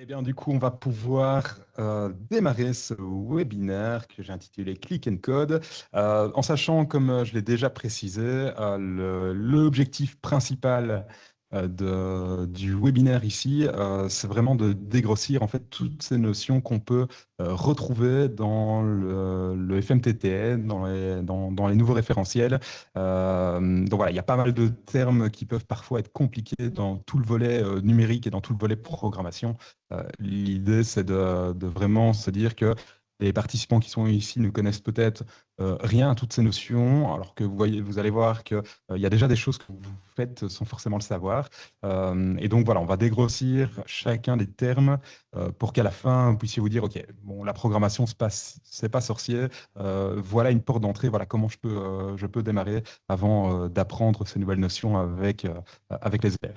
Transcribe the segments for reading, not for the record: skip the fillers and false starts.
Eh bien, du coup, on va pouvoir démarrer ce webinaire que j'ai intitulé Click and Code, en sachant, comme je l'ai déjà précisé, l'objectif principal du webinaire ici, c'est vraiment de dégrossir en fait toutes ces notions qu'on peut retrouver dans le FMTTN, dans les nouveaux référentiels. Donc voilà, il y a pas mal de termes qui peuvent parfois être compliqués dans tout le volet numérique et dans tout le volet programmation. L'idée, c'est de vraiment se dire que les participants qui sont ici ne connaissent peut-être rien à toutes ces notions, alors que vous allez voir qu'il y a déjà des choses que vous faites sans forcément le savoir. Et donc voilà, on va dégrossir chacun des termes pour qu'à la fin, vous puissiez vous dire, OK, bon, la programmation, c'est pas sorcier. Voilà une porte d'entrée, voilà comment je peux démarrer avant d'apprendre ces nouvelles notions avec les élèves.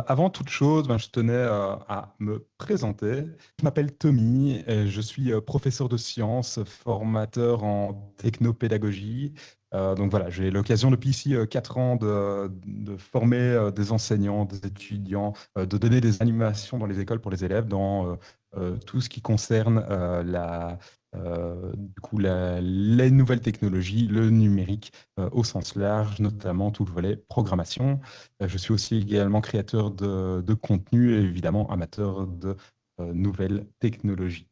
Avant toute chose, je tenais à me présenter. Je m'appelle Tommy et je suis professeur de sciences, formateur en technopédagogie. Donc voilà, j'ai l'occasion depuis ici 4 ans de former des enseignants, des étudiants, de donner des animations dans les écoles pour les élèves dans tout ce qui concerne les nouvelles technologies, le numérique au sens large, notamment tout le volet programmation. Je suis aussi également créateur de contenu et évidemment amateur de nouvelles technologies.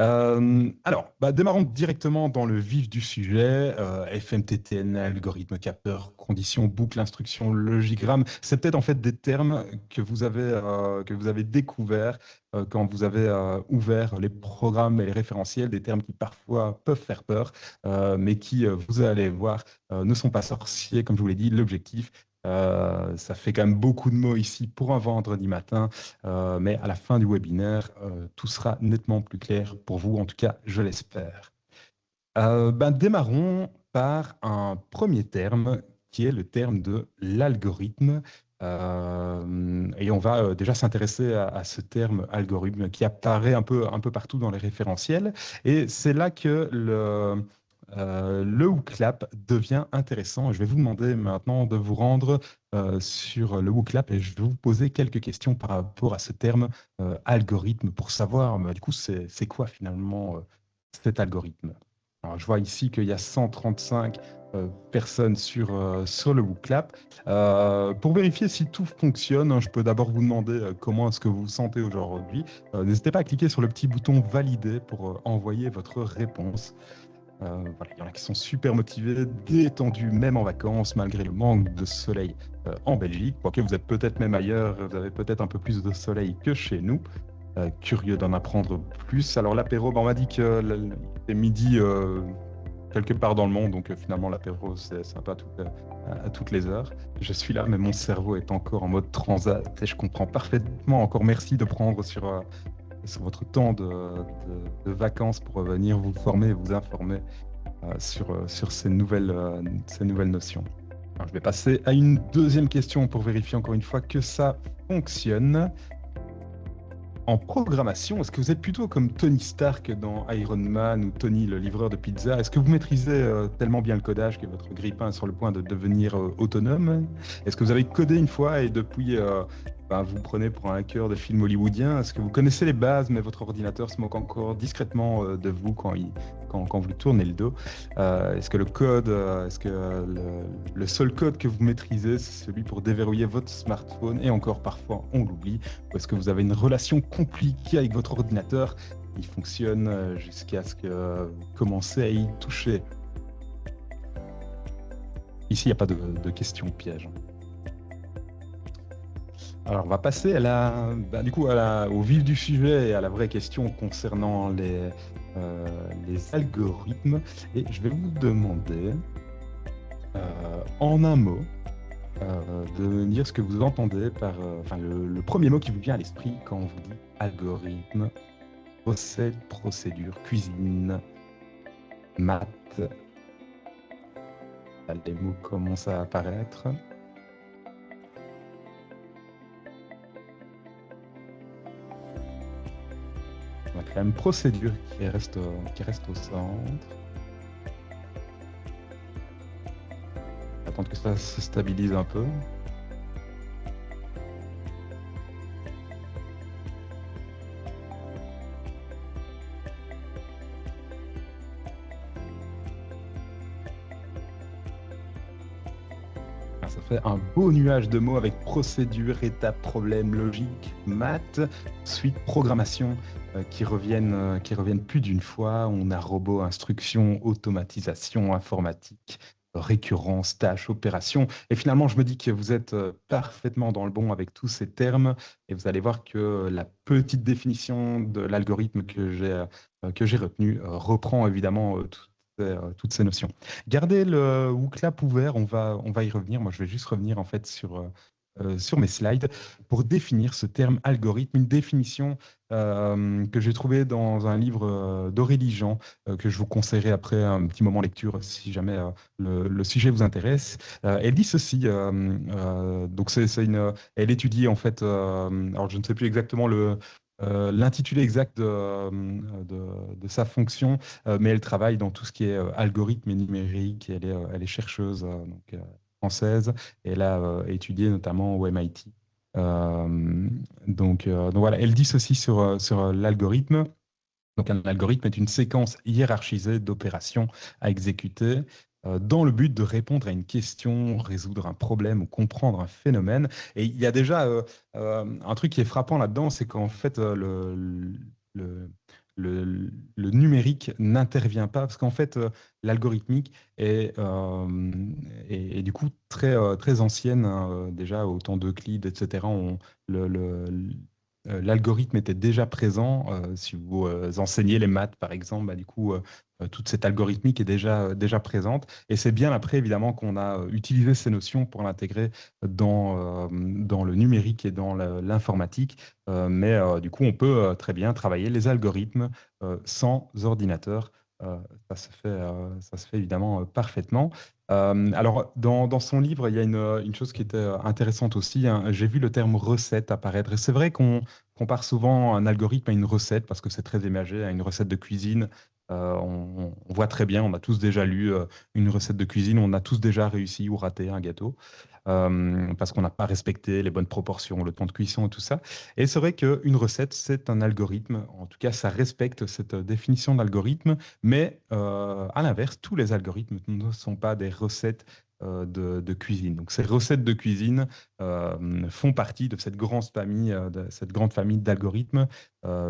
Alors, démarrons directement dans le vif du sujet. FMTTN, algorithme, capteur, conditions, boucle, instruction, logigramme. C'est peut-être en fait des termes que vous avez découverts quand vous avez ouvert les programmes et les référentiels, des termes qui parfois peuvent faire peur, mais qui, vous allez voir, ne sont pas sorciers. Comme je vous l'ai dit, l'objectif, ça fait quand même beaucoup de mots ici pour un vendredi matin, mais à la fin du webinaire, tout sera nettement plus clair pour vous, en tout cas, je l'espère. Démarrons par un premier terme qui est le terme de l'algorithme. Et on va déjà s'intéresser à ce terme algorithme qui apparaît un peu partout dans les référentiels. Et c'est là que le WooClap devient intéressant. Je vais vous demander maintenant de vous rendre sur le WooClap et je vais vous poser quelques questions par rapport à ce terme algorithme pour savoir, du coup, c'est quoi finalement cet algorithme. Alors, je vois ici qu'il y a 135 personnes sur le WooClap. Pour vérifier si tout fonctionne, je peux d'abord vous demander comment est-ce que vous vous sentez aujourd'hui. N'hésitez pas à cliquer sur le petit bouton valider pour envoyer votre réponse. Voilà, il y en a qui sont super motivés, détendus, même en vacances, malgré le manque de soleil en Belgique. Quoique vous êtes peut-être même ailleurs, vous avez peut-être un peu plus de soleil que chez nous. Curieux d'en apprendre plus. Alors l'apéro, on m'a dit que c'est midi quelque part dans le monde, donc finalement l'apéro c'est sympa à toutes les heures. Je suis là, mais mon cerveau est encore en mode transat et je comprends parfaitement. Encore merci de prendre sur votre temps de vacances pour venir vous former et vous informer sur ces nouvelles notions. Alors, je vais passer à une deuxième question pour vérifier encore une fois que ça fonctionne. En programmation, est-ce que vous êtes plutôt comme Tony Stark dans Iron Man ou Tony le livreur de pizza? Est-ce que vous maîtrisez tellement bien le codage que votre grille-pain est sur le point de devenir autonome? Est-ce que vous avez codé une fois et depuis vous prenez pour un hacker de film hollywoodien? Est-ce que vous connaissez les bases mais votre ordinateur se moque encore discrètement de vous quand vous lui tournez le dos? Est-ce que le seul code que vous maîtrisez, c'est celui pour déverrouiller votre smartphone et encore parfois on l'oublie? Ou est-ce que vous avez une relation compliquée avec votre ordinateur? Il fonctionne jusqu'à ce que vous commencez à y toucher. Ici, il n'y a pas de questions pièges. Alors, on va passer au vif du sujet et à la vraie question concernant les algorithmes. Et je vais vous demander, en un mot, de me dire ce que vous entendez par le premier mot qui vous vient à l'esprit quand on vous dit algorithme, procédure, cuisine, maths. Là, les mots commencent à apparaître. On a quand même procédure qui reste au centre. Attendre que ça se stabilise un peu. Ça fait un beau nuage de mots avec procédure, étape, problème, logique, maths, suite, programmation qui reviennent plus d'une fois. On a robot, instruction, automatisation, informatique, récurrence, tâche, opération. Et finalement, je me dis que vous êtes parfaitement dans le bon avec tous ces termes et vous allez voir que la petite définition de l'algorithme que j'ai retenu reprend évidemment toutes ces notions. Gardez le WooClap ouvert, on va y revenir. Moi, je vais juste revenir en fait sur mes slides pour définir ce terme algorithme, une définition que j'ai trouvée dans un livre d'Aurélie Jean, que je vous conseillerais après un petit moment lecture si jamais le sujet vous intéresse. Elle dit ceci, donc elle étudie en fait, alors je ne sais plus exactement l'intitulé exact de sa fonction, mais elle travaille dans tout ce qui est algorithme et numérique. Elle est chercheuse française et elle a étudié notamment au MIT. Donc voilà, elle dit ceci sur l'algorithme. Donc un algorithme est une séquence hiérarchisée d'opérations à exécuter dans le but de répondre à une question, résoudre un problème ou comprendre un phénomène. Et il y a déjà un truc qui est frappant là-dedans, c'est qu'en fait le, le numérique n'intervient pas, parce qu'en fait l'algorithmique est du coup très ancienne, hein, déjà au temps d'Euclide, etc. L'algorithme était déjà présent. Si vous enseignez les maths, par exemple, bah, du coup, toute cette algorithmique est déjà présente. Et c'est bien après, évidemment, qu'on a utilisé ces notions pour l'intégrer dans le numérique et dans l'informatique. Mais du coup, on peut très bien travailler les algorithmes sans ordinateur. Ça se fait évidemment parfaitement. Alors, dans son livre, il y a une chose qui était intéressante aussi, hein. J'ai vu le terme recette apparaître. Et c'est vrai qu'on compare souvent un algorithme à une recette parce que c'est très imagé, à une recette de cuisine. On voit très bien, on a tous déjà lu une recette de cuisine, on a tous déjà réussi ou raté un gâteau parce qu'on n'a pas respecté les bonnes proportions, le temps de cuisson et tout ça. Et c'est vrai qu'une recette, c'est un algorithme. En tout cas, ça respecte cette définition d'algorithme. Mais à l'inverse, tous les algorithmes ne sont pas des recettes de cuisine. Donc ces recettes de cuisine font partie de cette grande famille d'algorithmes,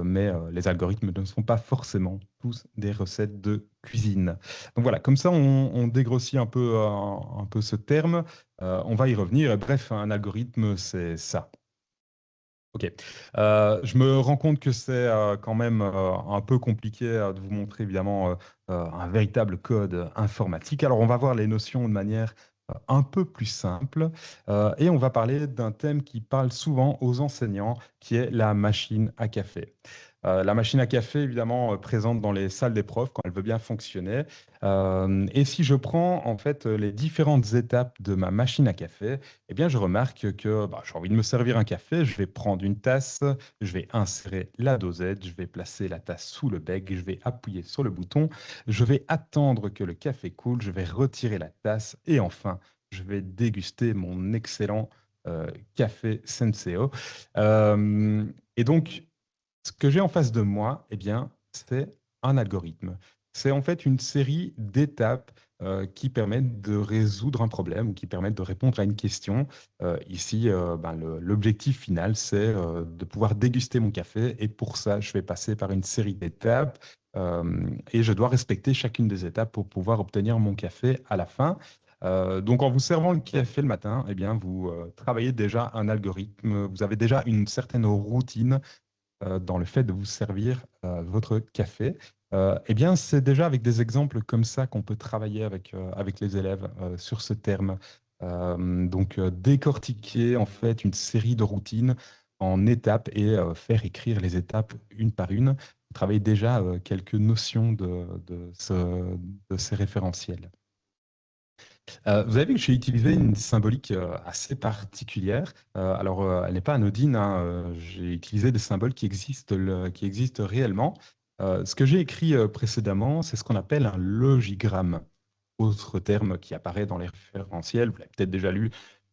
mais les algorithmes ne sont pas forcément tous des recettes de cuisine. Donc voilà, comme ça on dégrossit un peu ce terme. On va y revenir. Bref, un algorithme, c'est ça. Ok. Je me rends compte que c'est quand même un peu compliqué de vous montrer évidemment un véritable code informatique. Alors on va voir les notions de manière un peu plus simple et on va parler d'un thème qui parle souvent aux enseignants, qui est la machine à café. La machine à café, évidemment, présente dans les salles des profs quand elle veut bien fonctionner. Et si je prends en fait les différentes étapes de ma machine à café, eh bien, je remarque que bah, j'ai envie de me servir un café, je vais prendre une tasse, je vais insérer la dosette, je vais placer la tasse sous le bec, je vais appuyer sur le bouton, je vais attendre que le café coule, je vais retirer la tasse et enfin, je vais déguster mon excellent café Senseo. Et donc, ce que j'ai en face de moi, eh bien, c'est un algorithme. C'est en fait une série d'étapes qui permettent de résoudre un problème ou qui permettent de répondre à une question. Ici, ben, l'objectif final, c'est de pouvoir déguster mon café. Et pour ça, je vais passer par une série d'étapes et je dois respecter chacune des étapes pour pouvoir obtenir mon café à la fin. Donc, en vous servant le café le matin, eh bien, vous travaillez déjà un algorithme, vous avez déjà une certaine routine dans le fait de vous servir votre café. Eh bien, c'est déjà avec des exemples comme ça qu'on peut travailler avec les élèves sur ce terme. Décortiquer en fait une série de routines en étapes et faire écrire les étapes une par une. Travailler déjà quelques notions de ces référentiels. Vous avez vu que j'ai utilisé une symbolique assez particulière. Elle n'est pas anodine, hein. J'ai utilisé des symboles qui existent réellement. Ce que j'ai écrit précédemment, c'est ce qu'on appelle un logigramme. Autre terme qui apparaît dans les référentiels, vous l'avez peut-être déjà lu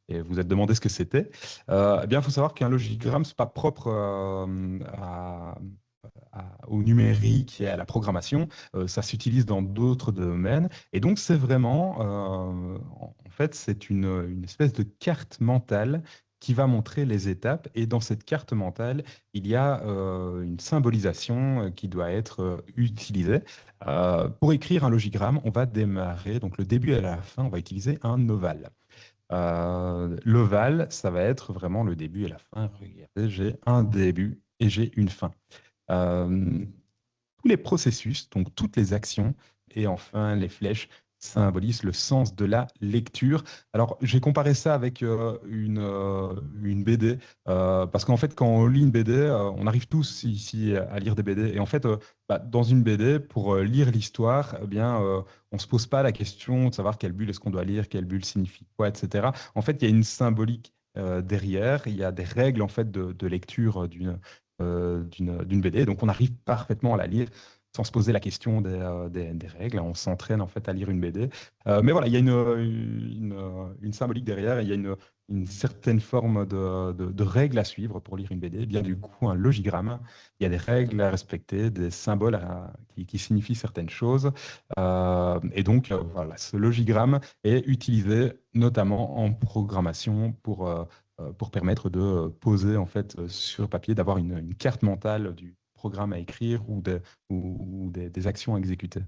et vous êtes demandé ce que c'était. Eh bien, il faut savoir qu'un logigramme, c'est pas propre au numérique et à la programmation. Ça s'utilise dans d'autres domaines. Et donc, c'est vraiment, en fait, c'est une espèce de carte mentale qui va montrer les étapes. Et dans cette carte mentale, il y a une symbolisation qui doit être utilisée. Pour écrire un logigramme, on va démarrer, donc le début et la fin, on va utiliser un ovale. L'ovale, ça va être vraiment le début et la fin. Regardez, j'ai un début et j'ai une fin. Euh, Tous les processus, donc toutes les actions, et enfin les flèches symbolisent le sens de la lecture. Alors, j'ai comparé ça avec une BD, parce qu'en fait, quand on lit une BD, on arrive tous ici à lire des BD, et en fait, dans une BD, pour lire l'histoire, eh bien, on ne se pose pas la question de savoir quelle bulle est-ce qu'on doit lire, quelle bulle signifie quoi, etc. En fait, il y a une symbolique derrière, il y a des règles en fait de lecture d'une BD. Donc, on arrive parfaitement à la lire sans se poser la question des règles. On s'entraîne en fait à lire une BD. Mais voilà, il y a une symbolique derrière et il y a une certaine forme de règles à suivre pour lire une BD. Eh bien, du coup, un logigramme, il y a des règles à respecter, des symboles qui signifient certaines choses. Et donc, voilà, ce logigramme est utilisé notamment en programmation pour permettre de poser en fait sur papier, d'avoir une carte mentale du programme à écrire ou des actions à exécuter.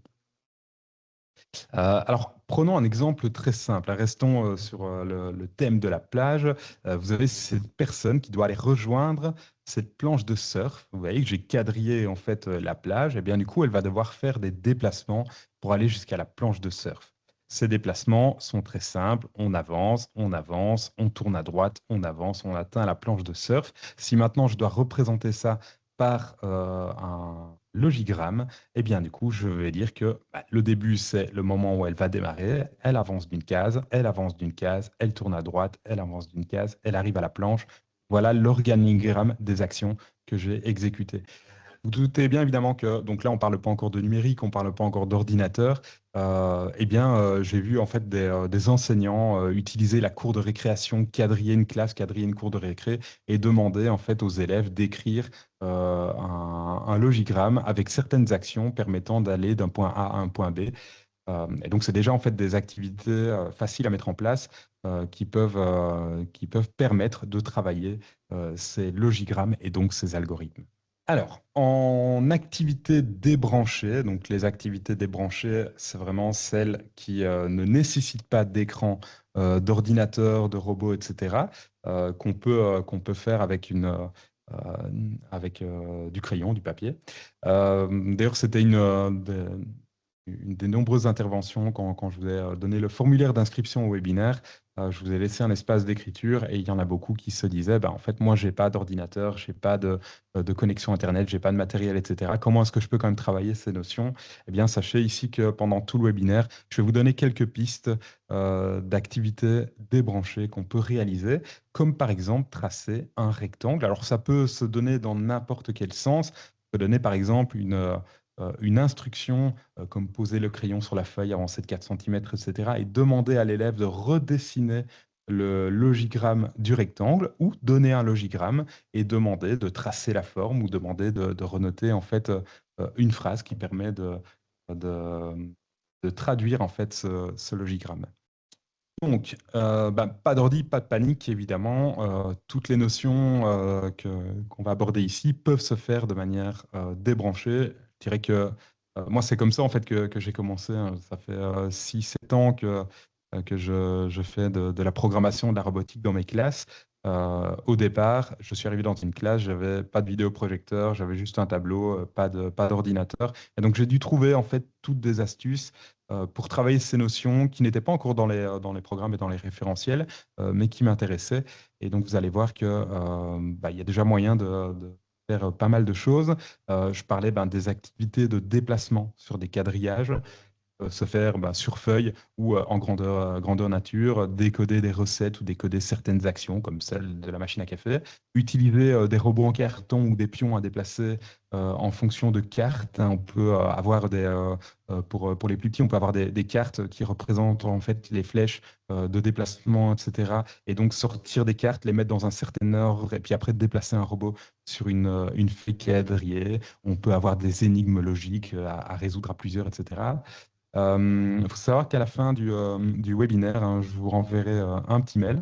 Alors, prenons un exemple très simple. Restons sur le thème de la plage. Vous avez cette personne qui doit aller rejoindre cette planche de surf. Vous voyez que j'ai quadrillé en fait la plage. Et bien du coup, elle va devoir faire des déplacements pour aller jusqu'à la planche de surf. Ces déplacements sont très simples. On avance, on tourne à droite, on avance, on atteint la planche de surf. Si maintenant je dois représenter ça par un logigramme, eh bien, du coup, je vais dire que le début, c'est le moment où elle va démarrer. Elle avance d'une case, elle avance d'une case, elle tourne à droite, elle avance d'une case, elle arrive à la planche. Voilà l'organigramme des actions que j'ai exécutées. Vous doutez bien évidemment que, donc là on ne parle pas encore de numérique, on ne parle pas encore d'ordinateur. Eh bien, j'ai vu en fait des enseignants utiliser la cour de récréation, quadriller une classe, quadriller une cour de récré et demander en fait aux élèves d'écrire un logigramme avec certaines actions permettant d'aller d'un point A à un point B. Et donc c'est déjà en fait des activités faciles à mettre en place qui peuvent permettre de travailler ces logigrammes et donc ces algorithmes. Alors, en activité débranchée, donc les activités débranchées, c'est vraiment celles qui ne nécessitent pas d'écran, d'ordinateur, de robot, etc., qu'on peut faire avec du crayon, du papier. D'ailleurs, c'était une des nombreuses interventions quand je vous ai donné le formulaire d'inscription au webinaire. Je vous ai laissé un espace d'écriture et il y en a beaucoup qui se disaient, en fait, moi, j'ai pas d'ordinateur, j'ai pas de connexion Internet, j'ai pas de matériel, etc. Comment est-ce que je peux quand même travailler ces notions? Eh bien, sachez ici que pendant tout le webinaire, je vais vous donner quelques pistes d'activités débranchées qu'on peut réaliser, comme par exemple tracer un rectangle. Alors, ça peut se donner dans n'importe quel sens. Ça peut donner par exemple une instruction comme poser le crayon sur la feuille, avancer de 4 cm, etc. et demander à l'élève de redessiner le logigramme du rectangle ou donner un logigramme et demander de tracer la forme ou demander de renoter en fait une phrase qui permet de, de traduire en fait ce logigramme. Donc, pas d'ordi, pas de panique, évidemment. Toutes les notions qu'on va aborder ici peuvent se faire de manière débranchée. Je dirais que moi, c'est comme ça en fait que j'ai commencé, hein. Ça fait 6-7 ans que je fais de la programmation, de la robotique dans mes classes. Au départ, je suis arrivé dans une classe, j'avais pas de vidéoprojecteur, j'avais juste un tableau, pas d'ordinateur. Et donc, j'ai dû trouver en fait toutes des astuces pour travailler ces notions qui n'étaient pas encore dans les programmes et dans les référentiels, mais qui m'intéressaient. Et donc, vous allez voir que, il y a déjà moyen de faire pas mal de choses. Je parlais des activités de déplacement sur des quadrillages se faire sur feuille ou en grandeur nature, décoder des recettes ou décoder certaines actions comme celle de la machine à café, utiliser des robots en carton ou des pions à déplacer en fonction de cartes, hein. On peut avoir Pour les plus petits, on peut avoir des cartes qui représentent en fait les flèches de déplacement, etc. Et donc sortir des cartes, les mettre dans un certain ordre, et puis après déplacer un robot sur une feuille quadrillée. On peut avoir des énigmes logiques à résoudre à plusieurs, etc. Il faut savoir qu'à la fin du webinaire, hein, je vous renverrai un petit mail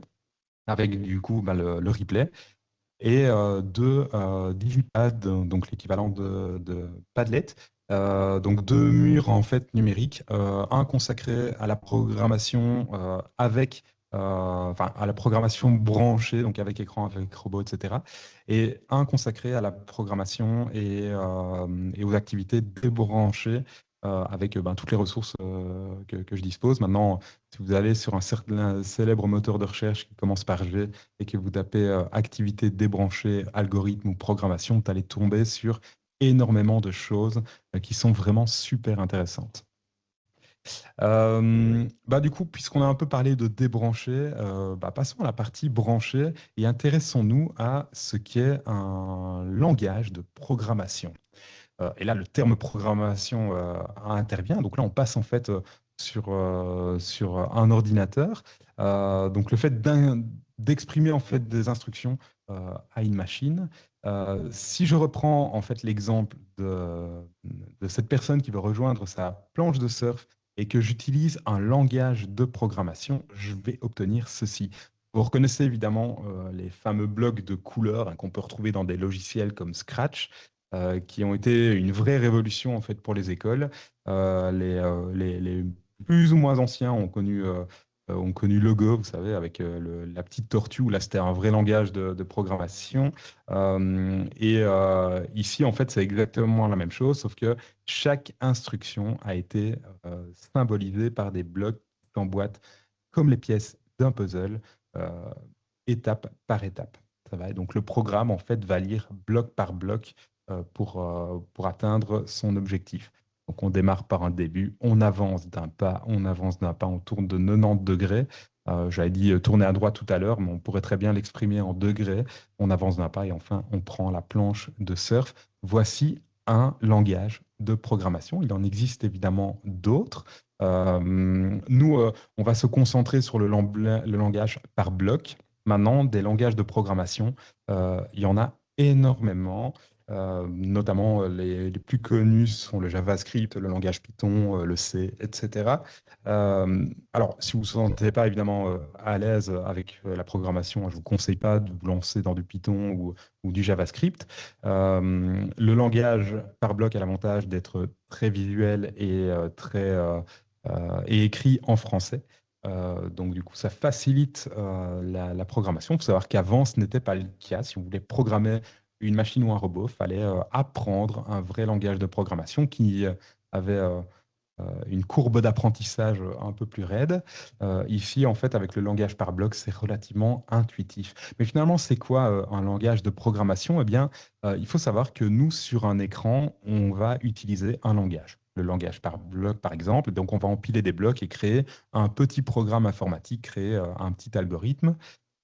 avec du coup le replay et deux digipads, donc l'équivalent de Padlet, donc deux murs en fait numériques, un consacré à la programmation enfin à la programmation branchée, donc avec écran, avec robot, etc. Et un consacré à la programmation et aux activités débranchées avec toutes les ressources que je dispose. Maintenant, si vous allez sur un certain célèbre moteur de recherche qui commence par G et que vous tapez activité débranchée, algorithme ou programmation, vous allez tomber sur énormément de choses qui sont vraiment super intéressantes. Du coup, puisqu'on a un peu parlé de débrancher, passons à la partie branchée et intéressons-nous à ce qu'est un langage de programmation. Et là, le terme programmation intervient. Donc là, on passe en fait sur un ordinateur. Donc le fait d'exprimer en fait des instructions à une machine. Si je reprends en fait l'exemple de cette personne qui veut rejoindre sa planche de surf et que j'utilise un langage de programmation, je vais obtenir ceci. Vous reconnaissez évidemment les fameux blocs de couleurs hein, qu'on peut retrouver dans des logiciels comme Scratch qui ont été une vraie révolution en fait pour les écoles. Les plus ou moins anciens ont connu le Go, vous savez, avec la petite tortue, où là c'était un vrai langage de programmation. Ici, en fait, c'est exactement la même chose, sauf que chaque instruction a été symbolisée par des blocs qui s'emboîtent comme les pièces d'un puzzle, euh, étape par étape. Ça va. Et donc le programme, en fait, va lire bloc par bloc pour atteindre son objectif. Donc on démarre par un début, on avance d'un pas, on tourne de 90 degrés. J'avais dit tourner à droite tout à l'heure, mais on pourrait très bien l'exprimer en degrés. On avance d'un pas et enfin on prend la planche de surf. Voici un langage de programmation. Il en existe évidemment d'autres. Nous, on va se concentrer sur le langage par bloc. Maintenant, des langages de programmation, il y en a énormément. Notamment, les plus connus sont le JavaScript, le langage Python, le C, etc. Alors, si vous ne vous sentez pas évidemment à l'aise avec la programmation, je ne vous conseille pas de vous lancer dans du Python ou du JavaScript. Le langage par bloc a l'avantage d'être très visuel et écrit en français. Donc, du coup, ça facilite la programmation. Il faut savoir qu'avant, ce n'était pas le cas. Si on voulait programmer une machine ou un robot, il fallait apprendre un vrai langage de programmation qui avait une courbe d'apprentissage un peu plus raide. Ici, en fait, avec le langage par bloc, c'est relativement intuitif. Mais finalement, c'est quoi un langage de programmation? Eh bien, il faut savoir que nous, sur un écran, on va utiliser un langage. Le langage par bloc, par exemple. Donc, on va empiler des blocs et créer un petit programme informatique, créer un petit algorithme.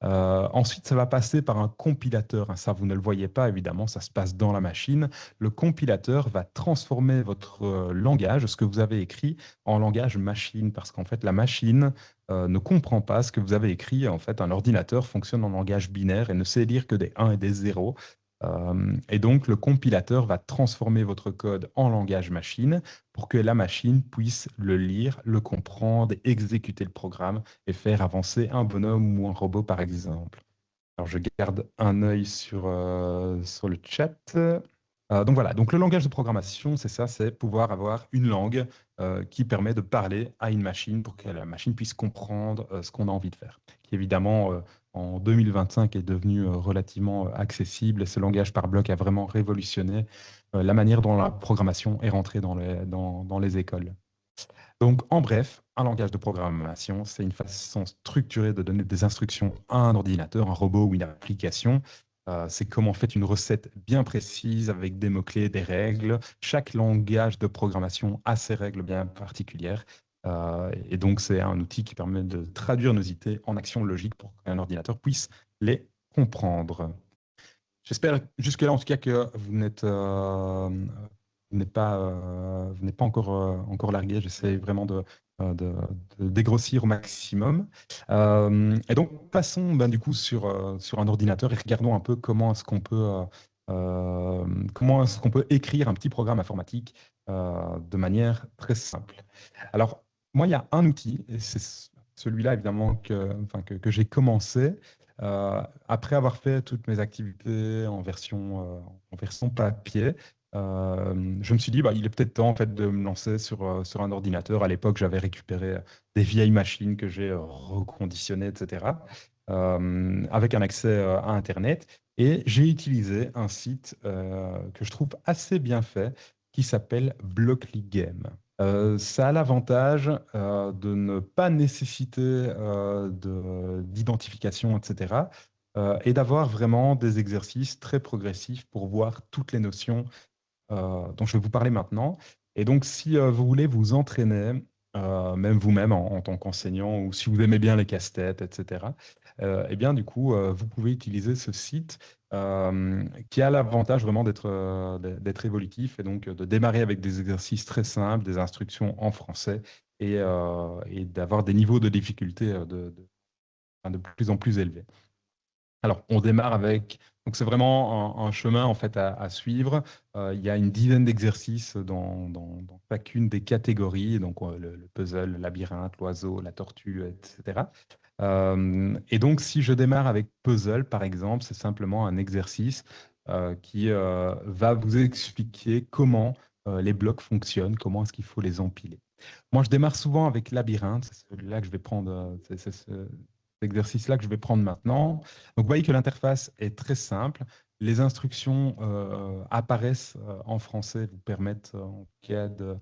Ensuite, ça va passer par un compilateur. Hein. Ça, vous ne le voyez pas, évidemment, ça se passe dans la machine. Le compilateur va transformer votre langage, ce que vous avez écrit, en langage machine, parce qu'en fait, la machine ne comprend pas ce que vous avez écrit. En fait, un ordinateur fonctionne en langage binaire et ne sait lire que des 1 et des 0. Et donc, le compilateur va transformer votre code en langage machine pour que la machine puisse le lire, le comprendre, exécuter le programme et faire avancer un bonhomme ou un robot, par exemple. Alors, je garde un œil sur le chat. Donc voilà, donc le langage de programmation, c'est ça, c'est pouvoir avoir une langue qui permet de parler à une machine pour que la machine puisse comprendre ce qu'on a envie de faire. Qui évidemment, en 2025 est devenu relativement accessible et ce langage par bloc a vraiment révolutionné la manière dont la programmation est rentrée dans les écoles. Donc, en bref, un langage de programmation, c'est une façon structurée de donner des instructions à un ordinateur, un robot ou une application. C'est comme en fait une recette bien précise avec des mots-clés, des règles. Chaque langage de programmation a ses règles bien particulières. Et donc, c'est un outil qui permet de traduire nos idées en actions logiques pour qu'un ordinateur puisse les comprendre. J'espère jusque-là, en tout cas, que vous n'êtes vous n'êtes pas encore largué. J'essaie vraiment de, de dégrossir au maximum. Et donc, passons du coup sur un ordinateur et regardons un peu comment est-ce qu'on peut écrire un petit programme informatique de manière très simple. Alors, moi, il y a un outil, et c'est celui-là évidemment que j'ai commencé après avoir fait toutes mes activités en version papier. Je me suis dit, bah, il est peut-être temps en fait, de me lancer sur un ordinateur. À l'époque, j'avais récupéré des vieilles machines que j'ai reconditionnées, etc., avec un accès à Internet. Et j'ai utilisé un site que je trouve assez bien fait qui s'appelle Blockly Game. Ça a l'avantage de ne pas nécessiter d'identification, etc., et d'avoir vraiment des exercices très progressifs pour voir toutes les notions dont je vais vous parler maintenant. Et donc, si vous voulez vous entraîner, même vous-même en tant qu'enseignant, ou si vous aimez bien les casse-têtes, etc., eh bien, du coup, vous pouvez utiliser ce site qui a l'avantage vraiment d'être évolutif et donc de démarrer avec des exercices très simples, des instructions en français et d'avoir des niveaux de difficulté de plus en plus élevés. Alors, on démarre avec. Donc, c'est vraiment un chemin en fait à suivre. Il y a une dizaine d'exercices dans chacune des catégories. Donc, le puzzle, le labyrinthe, l'oiseau, la tortue, etc. Et donc, si je démarre avec puzzle, par exemple, c'est simplement un exercice qui va vous expliquer comment les blocs fonctionnent, comment est-ce qu'il faut les empiler. Moi, je démarre souvent avec labyrinthe. C'est celui-là que je vais prendre. C'est cet exercice-là que je vais prendre maintenant. Donc, vous voyez que l'interface est très simple. Les instructions apparaissent en français, vous permettent en tout cas de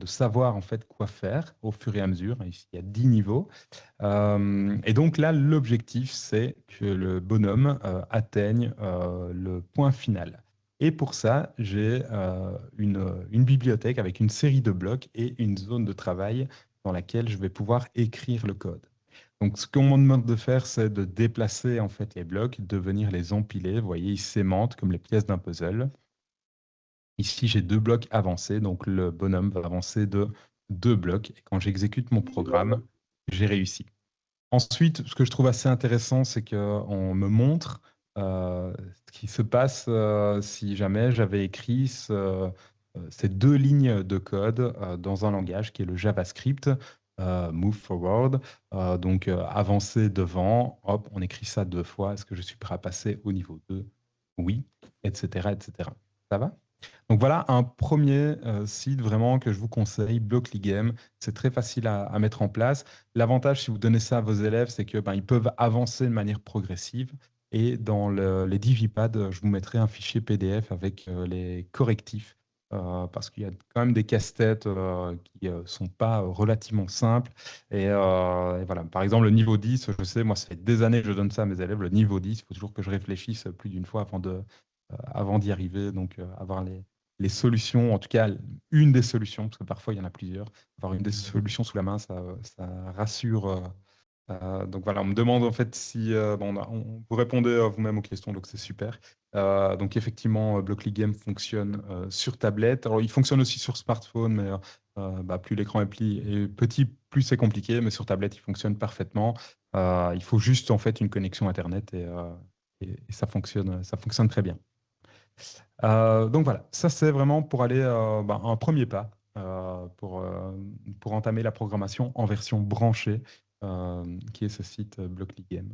savoir en fait quoi faire au fur et à mesure. Ici, il y a 10 niveaux. Et donc là, l'objectif, c'est que le bonhomme atteigne le point final. Et pour ça, j'ai une bibliothèque avec une série de blocs et une zone de travail dans laquelle je vais pouvoir écrire le code. Donc, ce qu'on me demande de faire, c'est de déplacer en fait les blocs, de venir les empiler. Vous voyez, ils s'aimantent comme les pièces d'un puzzle. Ici, j'ai 2 blocs avancés, donc le bonhomme va avancer de 2 blocs. Et quand j'exécute mon programme, j'ai réussi. Ensuite, ce que je trouve assez intéressant, c'est qu'on me montre ce qui se passe si jamais j'avais écrit ces 2 lignes de code dans un langage qui est le JavaScript, move forward, donc avancer devant, hop, on écrit ça 2 fois. Est-ce que je suis prêt à passer au niveau 2? Oui, etc., etc. Ça va? Donc voilà un premier site vraiment que je vous conseille, Blockly Game. C'est très facile à mettre en place. L'avantage, si vous donnez ça à vos élèves, c'est que ils peuvent avancer de manière progressive. Et dans les Digipads, je vous mettrai un fichier PDF avec les correctifs. Parce qu'il y a quand même des casse-têtes qui sont pas relativement simples. Et voilà. Par exemple, le niveau 10, je sais, moi, ça fait des années que je donne ça à mes élèves. Le niveau 10, il faut toujours que je réfléchisse plus d'une fois avant d'y arriver. Donc, avoir les solutions, en tout cas une des solutions, parce que parfois il y en a plusieurs, avoir une des solutions sous la main, ça rassure. Donc voilà, on me demande en fait si vous répondez vous-même aux questions, donc c'est super. Donc effectivement, Blockly Game fonctionne sur tablette. Alors il fonctionne aussi sur smartphone, mais plus l'écran est petit, plus c'est compliqué, mais sur tablette il fonctionne parfaitement. Il faut juste en fait une connexion Internet et ça fonctionne très bien. Donc voilà, ça c'est vraiment pour aller un premier pas pour entamer la programmation en version branchée, qui est ce site Blockly Game.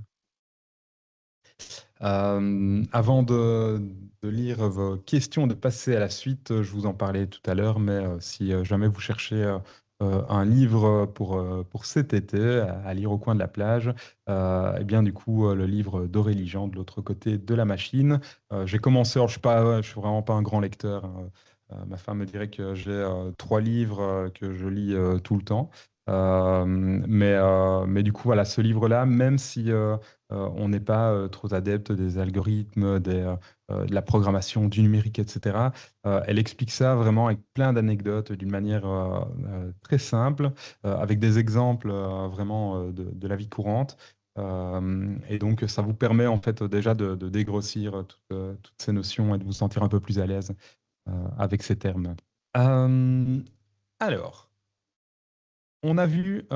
Avant de lire vos questions, de passer à la suite, je vous en parlais tout à l'heure, mais si jamais vous cherchez un livre pour cet été à lire au coin de la plage, eh bien du coup le livre d'Aurélie Jean de l'autre côté de la machine. J'ai commencé, alors je suis vraiment pas un grand lecteur, hein. Ma femme me dirait que j'ai 3 livres que je lis tout le temps. Mais du coup, voilà, ce livre-là, même si on n'est pas trop adepte des algorithmes, de la programmation, du numérique, etc., elle explique ça vraiment avec plein d'anecdotes d'une manière très simple, avec des exemples vraiment de la vie courante. Et donc, ça vous permet en fait déjà de dégrossir toutes ces notions et de vous sentir un peu plus à l'aise avec ces termes. Euh, alors, on a vu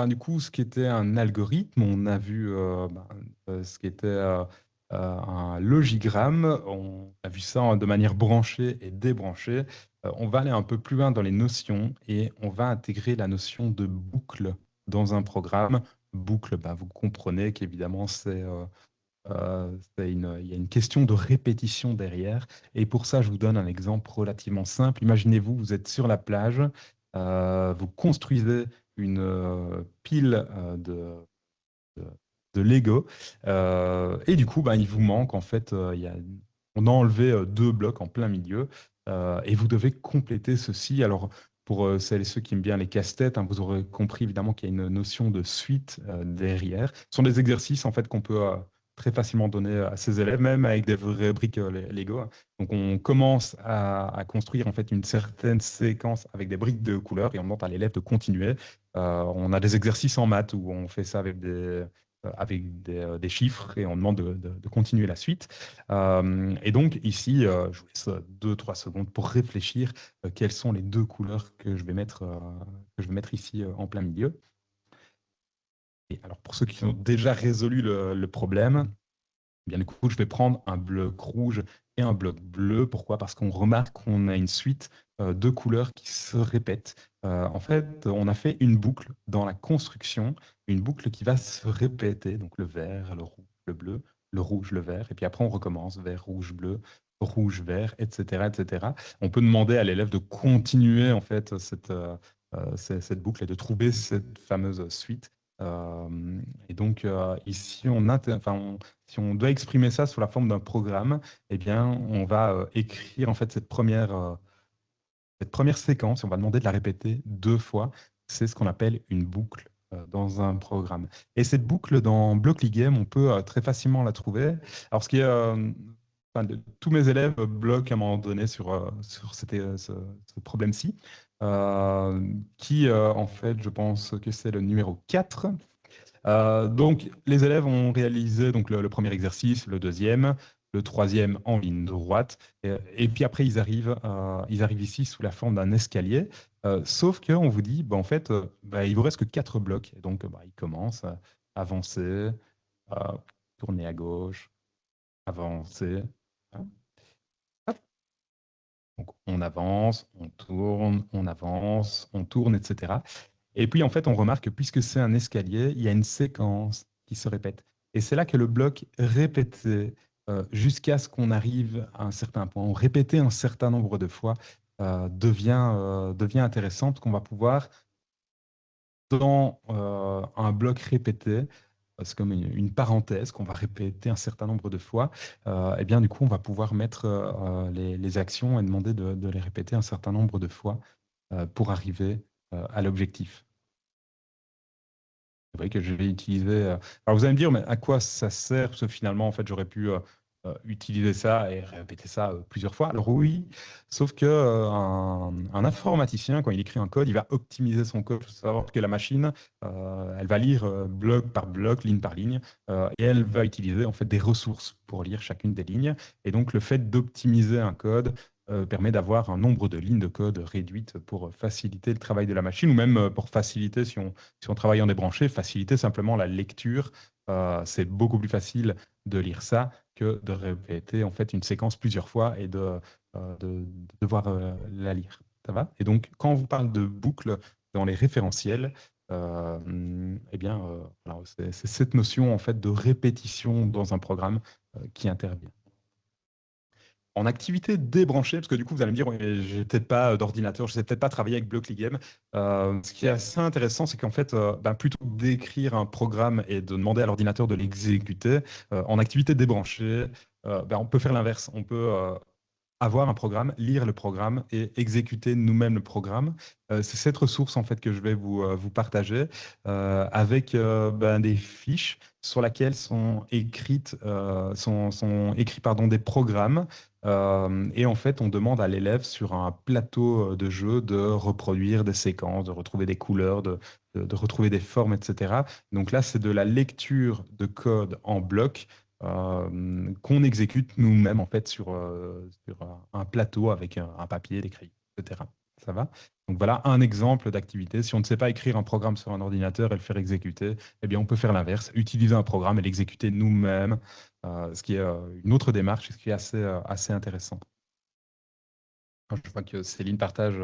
du coup ce qu'était un algorithme, on a vu ce qu'était un logigramme, on a vu ça de manière branchée et débranchée. On va aller un peu plus loin dans les notions et on va intégrer la notion de boucle dans un programme. Boucle, vous comprenez qu'évidemment il y a une question de répétition derrière. Et pour ça, je vous donne un exemple relativement simple. Imaginez-vous, vous êtes sur la plage, vous construisez une pile de, de Lego, et du coup, il vous manque, en fait, on a enlevé deux blocs en plein milieu, et vous devez compléter ceci. Alors, pour celles et ceux qui aiment bien les casse-têtes, hein, vous aurez compris évidemment qu'il y a une notion de suite derrière. Ce sont des exercices en fait qu'on peut très facilement donner à ses élèves, même avec des vraies briques Lego, hein. Donc, on commence à construire en fait une certaine séquence avec des briques de couleur et on demande à l'élève de continuer. On a des exercices en maths où on fait ça avec des chiffres et on demande de continuer la suite. Et donc ici, je vous laisse 2-3 secondes pour réfléchir quelles sont les deux couleurs que je vais mettre ici en plein milieu. Et alors pour ceux qui ont déjà résolu le problème, bien du coup, je vais prendre un bloc rouge et un bloc bleu. Pourquoi? Parce qu'on remarque qu'on a une suite de couleurs qui se répètent. En fait, on a fait une boucle dans la construction, une boucle qui va se répéter. Donc le vert, le rouge, le bleu, le rouge, le vert. Et puis après, on recommence vert, rouge, bleu, rouge, vert, etc., etc. On peut demander à l'élève de continuer en fait cette boucle et de trouver cette fameuse suite. Et donc ici, si on doit exprimer ça sous la forme d'un programme, eh bien, on va écrire en fait cette première séquence, on va demander de la répéter deux fois. C'est ce qu'on appelle une boucle dans un programme. Et cette boucle dans Blockly Game, on peut très facilement la trouver. Alors, tous mes élèves bloquent à un moment donné sur ce problème-ci, qui en fait, je pense que c'est le numéro 4. Donc, les élèves ont réalisé donc, le premier exercice, le deuxième, le troisième en ligne droite. Et puis après, ils arrivent ici sous la forme d'un escalier. Sauf qu'on vous dit, en fait, il vous reste que 4 blocs. Et donc, ils commencent à avancer, tourner à gauche, avancer. Hein. Hop. Donc, on avance, on avance, on tourne, etc. Et puis, en fait, on remarque que puisque c'est un escalier, il y a une séquence qui se répète. Et c'est là que le bloc répété jusqu'à ce qu'on arrive à un certain point, répété un certain nombre de fois, devient intéressant parce qu'on va pouvoir, dans un bloc répété, c'est comme une parenthèse qu'on va répéter un certain nombre de fois, et bien du coup, on va pouvoir mettre les actions et demander de les répéter un certain nombre de fois pour arriver à l'objectif. C'est vrai que je vais utiliser. Alors vous allez me dire, mais à quoi ça sert? Parce que finalement, en fait, j'aurais pu utiliser ça et répéter ça plusieurs fois. Alors oui, sauf que un informaticien, quand il écrit un code, il va optimiser son code. Il faut savoir que la machine, elle va lire bloc par bloc, ligne par ligne, et elle va utiliser en fait des ressources pour lire chacune des lignes. Et donc le fait d'optimiser un code permet d'avoir un nombre de lignes de code réduite pour faciliter le travail de la machine, ou même pour faciliter, si on travaille en débranché, faciliter simplement la lecture. C'est beaucoup plus facile de lire ça que de répéter en fait une séquence plusieurs fois et de devoir la lire. Ça va? Et donc, quand on vous parle de boucle dans les référentiels, voilà, c'est cette notion en fait de répétition dans un programme qui intervient. En activité débranchée, parce que du coup, vous allez me dire, oui, mais j'ai peut-être pas d'ordinateur, je sais peut-être pas travailler avec Blockly Game. Ce qui est assez intéressant, c'est qu'en fait, plutôt que d'écrire un programme et de demander à l'ordinateur de l'exécuter, en activité débranchée, on peut faire l'inverse. On peut avoir un programme, lire le programme et exécuter nous-mêmes le programme. C'est cette ressource en fait que je vais vous partager avec des fiches sur lesquelles sont écrites sont écrits des programmes. Et en fait, on demande à l'élève sur un plateau de jeu de reproduire des séquences, de retrouver des couleurs, de retrouver des formes, etc. Donc là, c'est de la lecture de code en bloc qu'on exécute nous-mêmes en fait sur un plateau avec un papier, des crayons, etc. Ça va? Donc voilà un exemple d'activité. Si on ne sait pas écrire un programme sur un ordinateur et le faire exécuter, eh bien on peut faire l'inverse, utiliser un programme et l'exécuter nous-mêmes, ce qui est une autre démarche, ce qui est assez intéressant. Je vois que Céline partage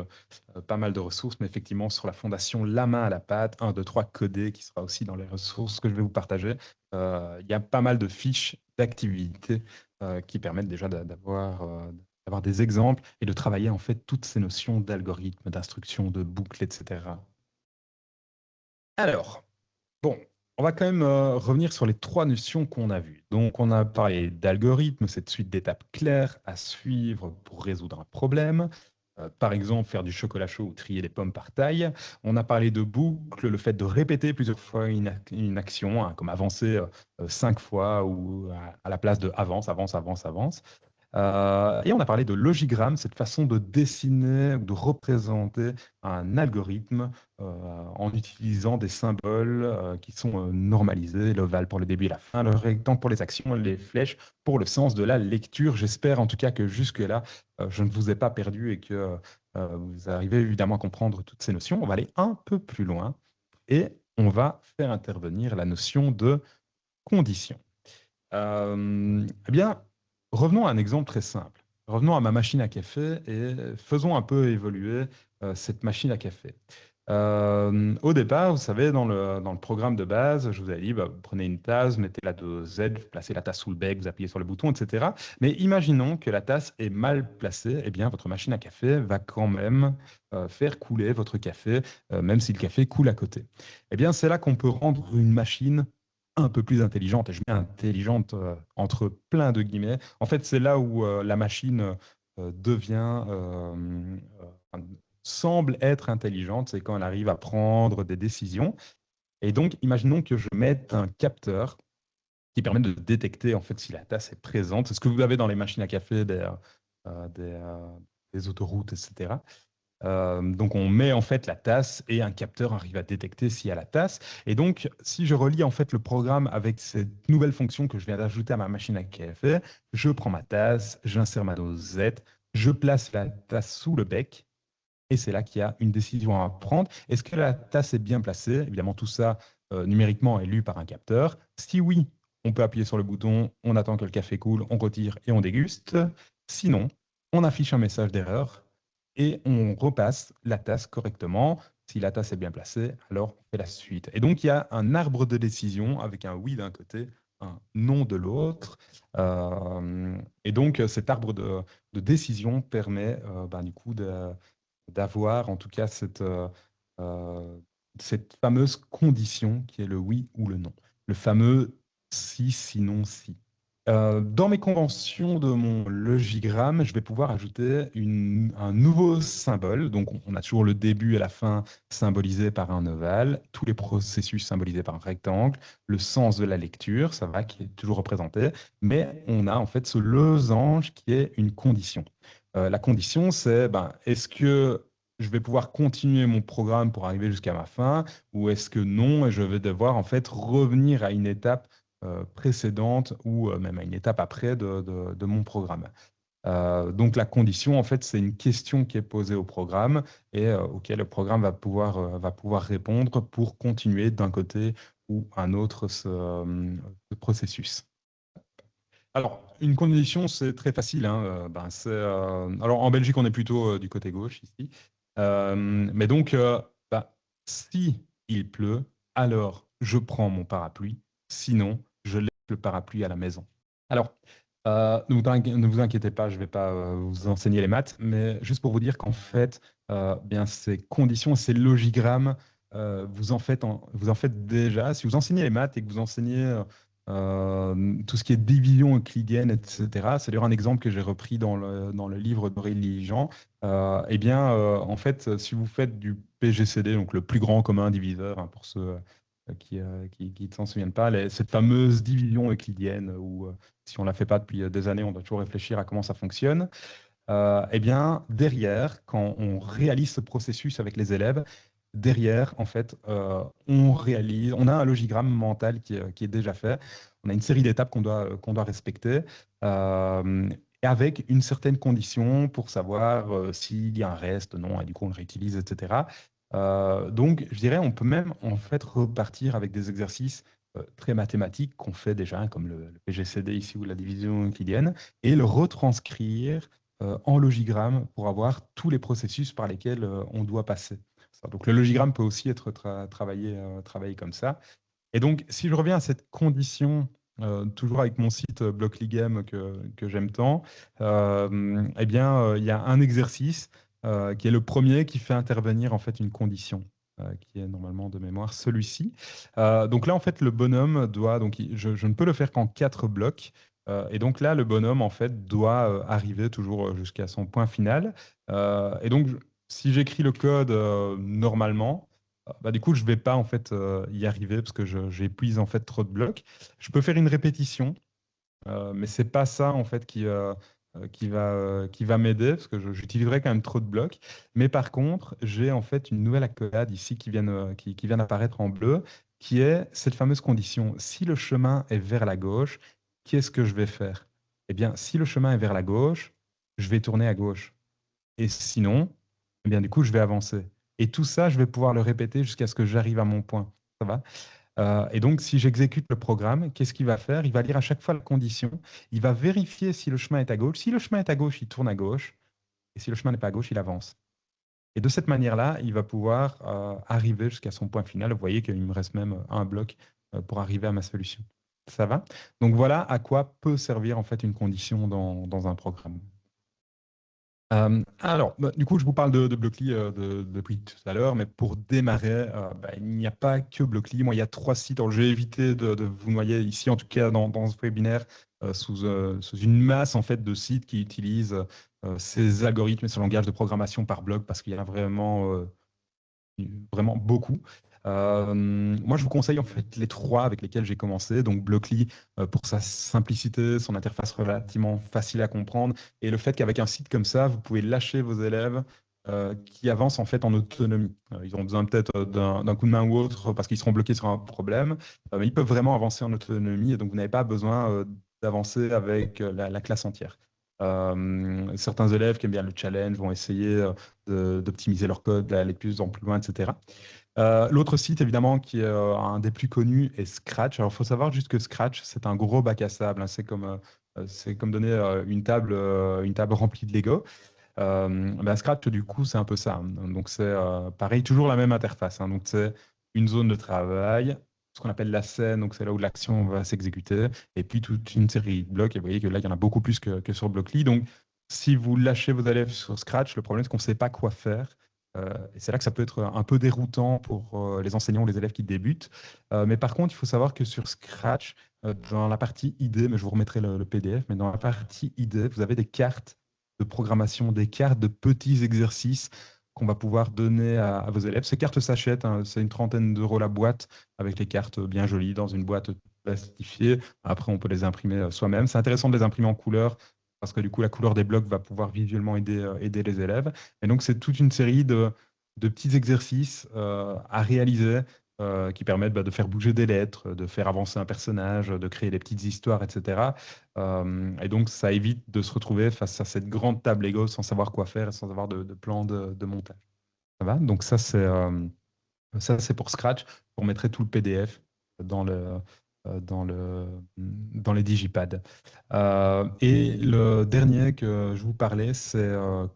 pas mal de ressources, mais effectivement, sur la fondation La main à la pâte, 1, 2, 3 codé, qui sera aussi dans les ressources que je vais vous partager, il y a pas mal de fiches d'activités qui permettent déjà d'avoir des exemples et de travailler en fait toutes ces notions d'algorithme, d'instruction, de boucle, etc. Alors, bon, on va quand même revenir sur les 3 notions qu'on a vues. Donc, on a parlé d'algorithme, cette suite d'étapes claires à suivre pour résoudre un problème. Par exemple, faire du chocolat chaud ou trier les pommes par taille. On a parlé de boucle, le fait de répéter plusieurs fois une action, hein, comme avancer 5 fois ou à la place de avance, avance, avance, avance. Et on a parlé de logigramme, cette façon de dessiner ou de représenter un algorithme en utilisant des symboles qui sont normalisés, l'ovale pour le début et la fin, le rectangle pour les actions, les flèches pour le sens de la lecture. J'espère en tout cas que jusque-là, je ne vous ai pas perdu et que vous arrivez évidemment à comprendre toutes ces notions. On va aller un peu plus loin et on va faire intervenir la notion de condition. Eh bien, revenons à un exemple très simple. Revenons à ma machine à café et faisons un peu évoluer cette machine à café. Au départ, vous savez, dans le programme de base, je vous avais dit, bah, vous prenez une tasse, mettez la dosette, vous placez la tasse sous le bec, vous appuyez sur le bouton, etc. Mais imaginons que la tasse est mal placée, eh bien, votre machine à café va quand même faire couler votre café, même si le café coule à côté. Eh bien, c'est là qu'on peut rendre une machine un peu plus intelligente, et je mets intelligente entre plein de guillemets. En fait, c'est là où la machine devient, semble être intelligente, c'est quand elle arrive à prendre des décisions. Et donc, imaginons que je mette un capteur qui permet de détecter en fait si la tasse est présente. C'est ce que vous avez dans les machines à café euh, des, euh, des autoroutes, etc. Donc on met en fait la tasse et un capteur arrive à détecter s'il y a la tasse. Et donc si je relie en fait le programme avec cette nouvelle fonction que je viens d'ajouter à ma machine à café, je prends ma tasse, j'insère ma dosette, je place la tasse sous le bec et c'est là qu'il y a une décision à prendre. Est-ce que la tasse est bien placée? Évidemment tout ça numériquement est lu par un capteur. Si oui, on peut appuyer sur le bouton, on attend que le café coule, on retire et on déguste. Sinon, on affiche un message d'erreur et on repasse la tasse correctement. Si la tasse est bien placée, alors on fait la suite. Et donc, il y a un arbre de décision avec un oui d'un côté, un non de l'autre. Et donc, cet arbre de décision permet du coup d'avoir en tout cas cette fameuse condition qui est le oui ou le non. Le fameux si, sinon, si. Dans mes conventions de mon logigramme, je vais pouvoir ajouter un nouveau symbole. Donc, on a toujours le début et la fin symbolisés par un ovale, tous les processus symbolisés par un rectangle, le sens de la lecture, ça va, qui est toujours représenté, mais on a en fait ce losange qui est une condition. La condition, c'est est-ce que je vais pouvoir continuer mon programme pour arriver jusqu'à ma fin, ou est-ce que non, et je vais devoir en fait revenir à une étape précédente ou même à une étape après de mon programme. Donc la condition, en fait, c'est une question qui est posée au programme et auquel le programme va pouvoir répondre pour continuer d'un côté ou un autre ce processus. Alors, une condition, c'est très facile, hein, alors, en Belgique, on est plutôt du côté gauche ici. Mais donc, si il pleut, alors je prends mon parapluie. Sinon, je laisse le parapluie à la maison. Alors, ne vous inquiétez pas, je ne vais pas vous enseigner les maths, mais juste pour vous dire qu'en fait, bien ces conditions, ces logigrammes, vous en faites déjà. Si vous enseignez les maths et que vous enseignez tout ce qui est division euclidienne, etc. C'est d'ailleurs un exemple que j'ai repris dans le livre d'Aurélie Jean. En fait, si vous faites du PGCD, donc le plus grand commun diviseur, hein, pour ceux qui ne s'en souviennent pas, cette fameuse division euclidienne où si on ne la fait pas depuis des années, on doit toujours réfléchir à comment ça fonctionne. Derrière, quand on réalise ce processus avec les élèves, derrière, en fait, on a un logigramme mental qui est déjà fait. On a une série d'étapes qu'on doit respecter. Et avec une certaine condition pour savoir s'il y a un reste, non, et du coup on le réutilise, etc. Donc, je dirais, on peut même en fait repartir avec des exercices très mathématiques qu'on fait déjà, comme le PGCD ici ou la division euclidienne, et le retranscrire en logigramme pour avoir tous les processus par lesquels on doit passer. Donc, le logigramme peut aussi être travaillé comme ça. Et donc, si je reviens à cette condition, toujours avec mon site Blockly Game que j'aime tant, eh bien, il y a un exercice qui est le premier qui fait intervenir en fait une condition, qui est normalement de mémoire celui-ci. Donc là, en fait, le bonhomme doit, donc je ne peux le faire qu'en 4 blocs. Et donc là, le bonhomme, en fait, doit arriver toujours jusqu'à son point final. Et donc, si j'écris le code normalement, bah, du coup, je vais pas en fait y arriver parce que j'épuise en fait trop de blocs. Je peux faire une répétition, mais c'est pas ça en fait qui va m'aider parce que j'utiliserai quand même trop de blocs. Mais par contre, j'ai en fait une nouvelle accolade ici qui vient d'apparaître en bleu, qui est cette fameuse condition. Si le chemin est vers la gauche, qu'est-ce que je vais faire? Eh bien, si le chemin est vers la gauche, je vais tourner à gauche. Et sinon, eh bien, du coup, je vais avancer. Et tout ça, je vais pouvoir le répéter jusqu'à ce que j'arrive à mon point. Ça va? Et donc, si j'exécute le programme, qu'est-ce qu'il va faire? Il va lire à chaque fois la condition. Il va vérifier si le chemin est à gauche. Si le chemin est à gauche, il tourne à gauche. Et si le chemin n'est pas à gauche, il avance. Et de cette manière-là, il va pouvoir arriver jusqu'à son point final. Vous voyez qu'il me reste même un bloc pour arriver à ma solution. Ça va? Donc voilà à quoi peut servir en fait une condition dans un programme. Alors, bah, du coup, je vous parle de Blockly depuis tout à l'heure, mais pour démarrer, bah, il n'y a pas que Blockly. Moi, il y a 3 sites. Alors, j'ai évité de vous noyer ici, en tout cas dans ce webinaire, sous une masse en fait de sites qui utilisent ces algorithmes et ce langage de programmation par bloc parce qu'il y a vraiment beaucoup. Moi, je vous conseille en fait les 3 avec lesquels j'ai commencé. Donc, Blockly pour sa simplicité, son interface relativement facile à comprendre, et le fait qu'avec un site comme ça, vous pouvez lâcher vos élèves qui avancent en fait en autonomie. Ils ont besoin peut-être d'un coup de main ou autre parce qu'ils seront bloqués sur un problème, mais ils peuvent vraiment avancer en autonomie, et donc vous n'avez pas besoin d'avancer avec la classe entière. Certains élèves qui aiment bien le challenge vont essayer d'optimiser leur code, d'aller de plus en plus loin, etc. L'autre site, évidemment, qui est un des plus connus, est Scratch. Alors, il faut savoir juste que Scratch, c'est un gros bac à sable, hein. C'est comme donner une table remplie de Lego. Ben, Scratch, du coup, c'est un peu ça, hein. Donc, c'est pareil, toujours la même interface, hein. Donc, c'est une zone de travail, ce qu'on appelle la scène, donc c'est là où l'action va s'exécuter, et puis toute une série de blocs. Et vous voyez que là, il y en a beaucoup plus que sur Blockly. Donc, si vous lâchez vos élèves sur Scratch, le problème, c'est qu'on ne sait pas quoi faire. Et c'est là que ça peut être un peu déroutant pour les enseignants ou les élèves qui débutent. Mais par contre, il faut savoir que sur Scratch, dans la partie idée, mais je vous remettrai le PDF, mais dans la partie idée, vous avez des cartes de programmation, des cartes de petits exercices qu'on va pouvoir donner à vos élèves. Ces cartes s'achètent, hein, c'est une trentaine d'euros la boîte, avec les cartes bien jolies dans une boîte plastifiée. Après, on peut les imprimer soi-même. C'est intéressant de les imprimer en couleur parce que du coup, la couleur des blocs va pouvoir visuellement aider les élèves. Et donc, c'est toute une série de petits exercices à réaliser qui permettent de faire bouger des lettres, de faire avancer un personnage, de créer des petites histoires, etc. Et donc, ça évite de se retrouver face à cette grande table Lego sans savoir quoi faire et sans avoir de plan de montage. Ça va? Donc, ça, c'est pour Scratch. Je vous remettrai tout le PDF dans dans les digipads. Et le dernier que je vous parlais, c'est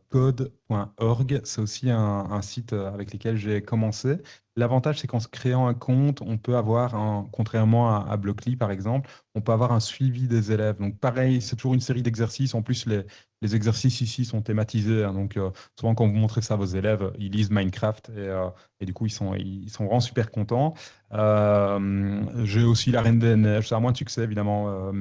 code.org. C'est aussi un site avec lequel j'ai commencé. L'avantage, c'est qu'en se créant un compte, on peut avoir, contrairement à Blockly par exemple, on peut avoir un suivi des élèves. Donc pareil, c'est toujours une série d'exercices. En plus, les exercices ici sont thématisés, hein. Donc souvent, quand vous montrez ça à vos élèves, ils lisent Minecraft et du coup, ils sont vraiment super contents. J'ai aussi la Reine des Neiges. Ça a moins de succès, évidemment,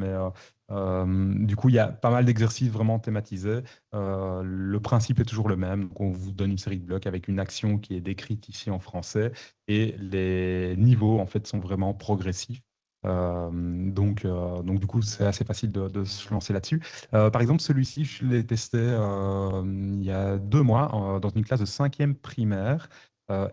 du coup, il y a pas mal d'exercices vraiment thématisés. Le principe est toujours le même. Donc, on vous donne une série de blocs avec une action qui est décrite ici en français, et les niveaux en fait sont vraiment progressifs. Donc du coup, c'est assez facile de se lancer là-dessus. Par exemple, celui-ci, je l'ai testé il y a 2 mois dans une classe de 5e primaire.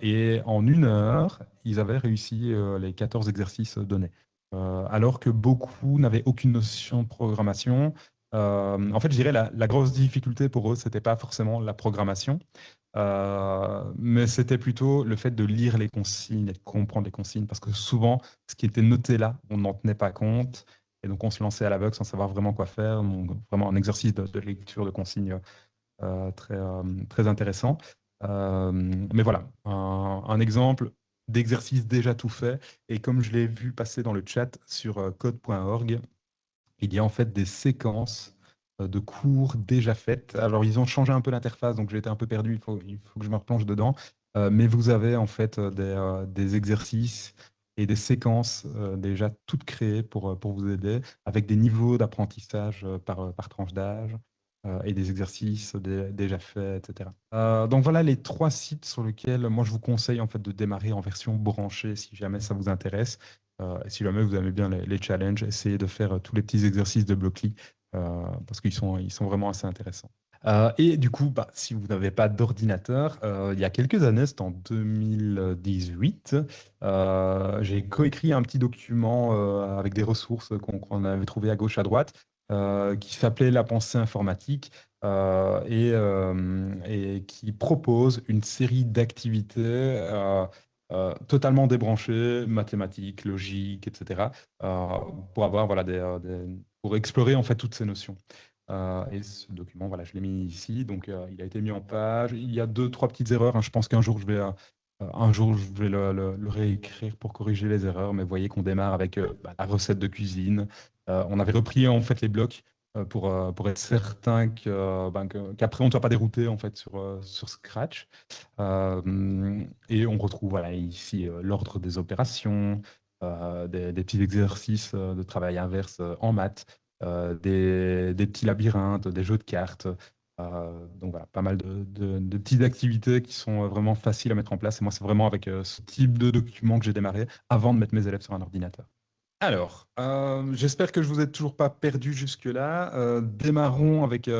Et en 1 heure, ils avaient réussi les 14 exercices donnés. Alors que beaucoup n'avaient aucune notion de programmation. En fait, je dirais la grosse difficulté pour eux, c'était pas forcément la programmation, mais c'était plutôt le fait de lire les consignes et de comprendre les consignes, parce que souvent, ce qui était noté là, on n'en tenait pas compte, et donc on se lançait à l'aveugle sans savoir vraiment quoi faire. Donc vraiment un exercice de lecture de consignes très intéressant. Mais voilà, un exemple d'exercice déjà tout fait. Et comme je l'ai vu passer dans le chat sur code.org, il y a en fait des séquences de cours déjà faites. Alors, ils ont changé un peu l'interface, donc j'ai été un peu perdu, il faut que je me replonge dedans. Mais vous avez en fait des exercices et des séquences déjà toutes créées pour vous aider, avec des niveaux d'apprentissage par tranche d'âge et des exercices déjà faits, etc. Donc voilà les 3 sites sur lesquels moi je vous conseille en fait de démarrer en version branchée si jamais ça vous intéresse. Et si jamais vous aimez bien les challenges, essayez de faire tous les petits exercices de Blockly parce qu'ils sont vraiment assez intéressants. Et du coup, bah, si vous n'avez pas d'ordinateur, il y a quelques années, c'était en 2018, j'ai coécrit un petit document avec des ressources qu'on avait trouvées à gauche, à droite, qui s'appelait La pensée informatique et qui propose une série d'activités totalement débranchées, mathématiques, logique, etc., euh, pour avoir voilà, pour explorer en fait toutes ces notions. Et ce document, voilà, je l'ai mis ici. Donc, il a été mis en page. Il y a 2, 3 petites erreurs, hein. Je pense qu'un jour, je vais le réécrire pour corriger les erreurs. Mais vous voyez qu'on démarre avec la recette de cuisine. On avait repris en fait les blocs pour être certain qu'après, on ne soit pas dérouté en fait sur Scratch. Et on retrouve voilà, ici l'ordre des opérations, des petits exercices de travail inverse en maths, des petits labyrinthes, des jeux de cartes. Donc voilà, pas mal de petites activités qui sont vraiment faciles à mettre en place. Et moi, c'est vraiment avec ce type de document que j'ai démarré avant de mettre mes élèves sur un ordinateur. Alors, j'espère que je vous ai toujours pas perdu jusque-là. Démarrons avec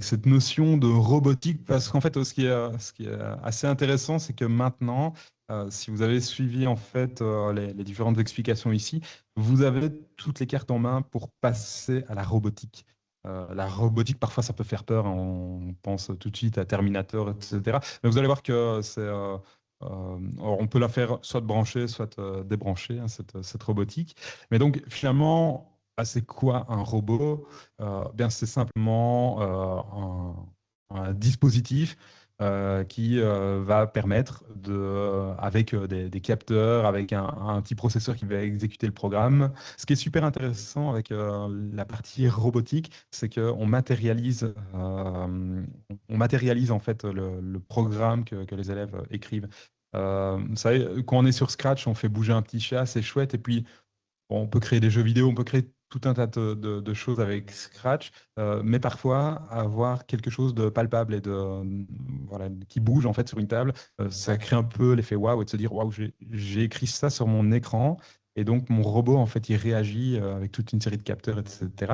cette notion de robotique, parce qu'en fait, ce qui est assez intéressant, c'est que maintenant, si vous avez suivi en fait les différentes explications ici, vous avez toutes les cartes en main pour passer à la robotique. La robotique, parfois, ça peut faire peur, hein. On pense tout de suite à Terminator, etc. Mais vous allez voir que alors, on peut la faire soit branchée, soit débranchée, hein, cette robotique. Mais donc, finalement, c'est quoi un robot? Bien, c'est simplement un dispositif qui va permettre avec des capteurs, avec un petit processeur qui va exécuter le programme. Ce qui est super intéressant avec la partie robotique, c'est qu'on matérialise en fait le programme que les élèves écrivent. Vous savez, quand on est sur Scratch, on fait bouger un petit chat, c'est chouette, et puis bon, on peut créer des jeux vidéo, on peut créer tout un tas de choses avec Scratch, mais parfois avoir quelque chose de palpable et voilà, qui bouge en fait sur une table, ça crée un peu l'effet waouh et de se dire waouh, j'ai écrit ça sur mon écran. Et donc, mon robot, en fait, il réagit avec toute une série de capteurs, etc.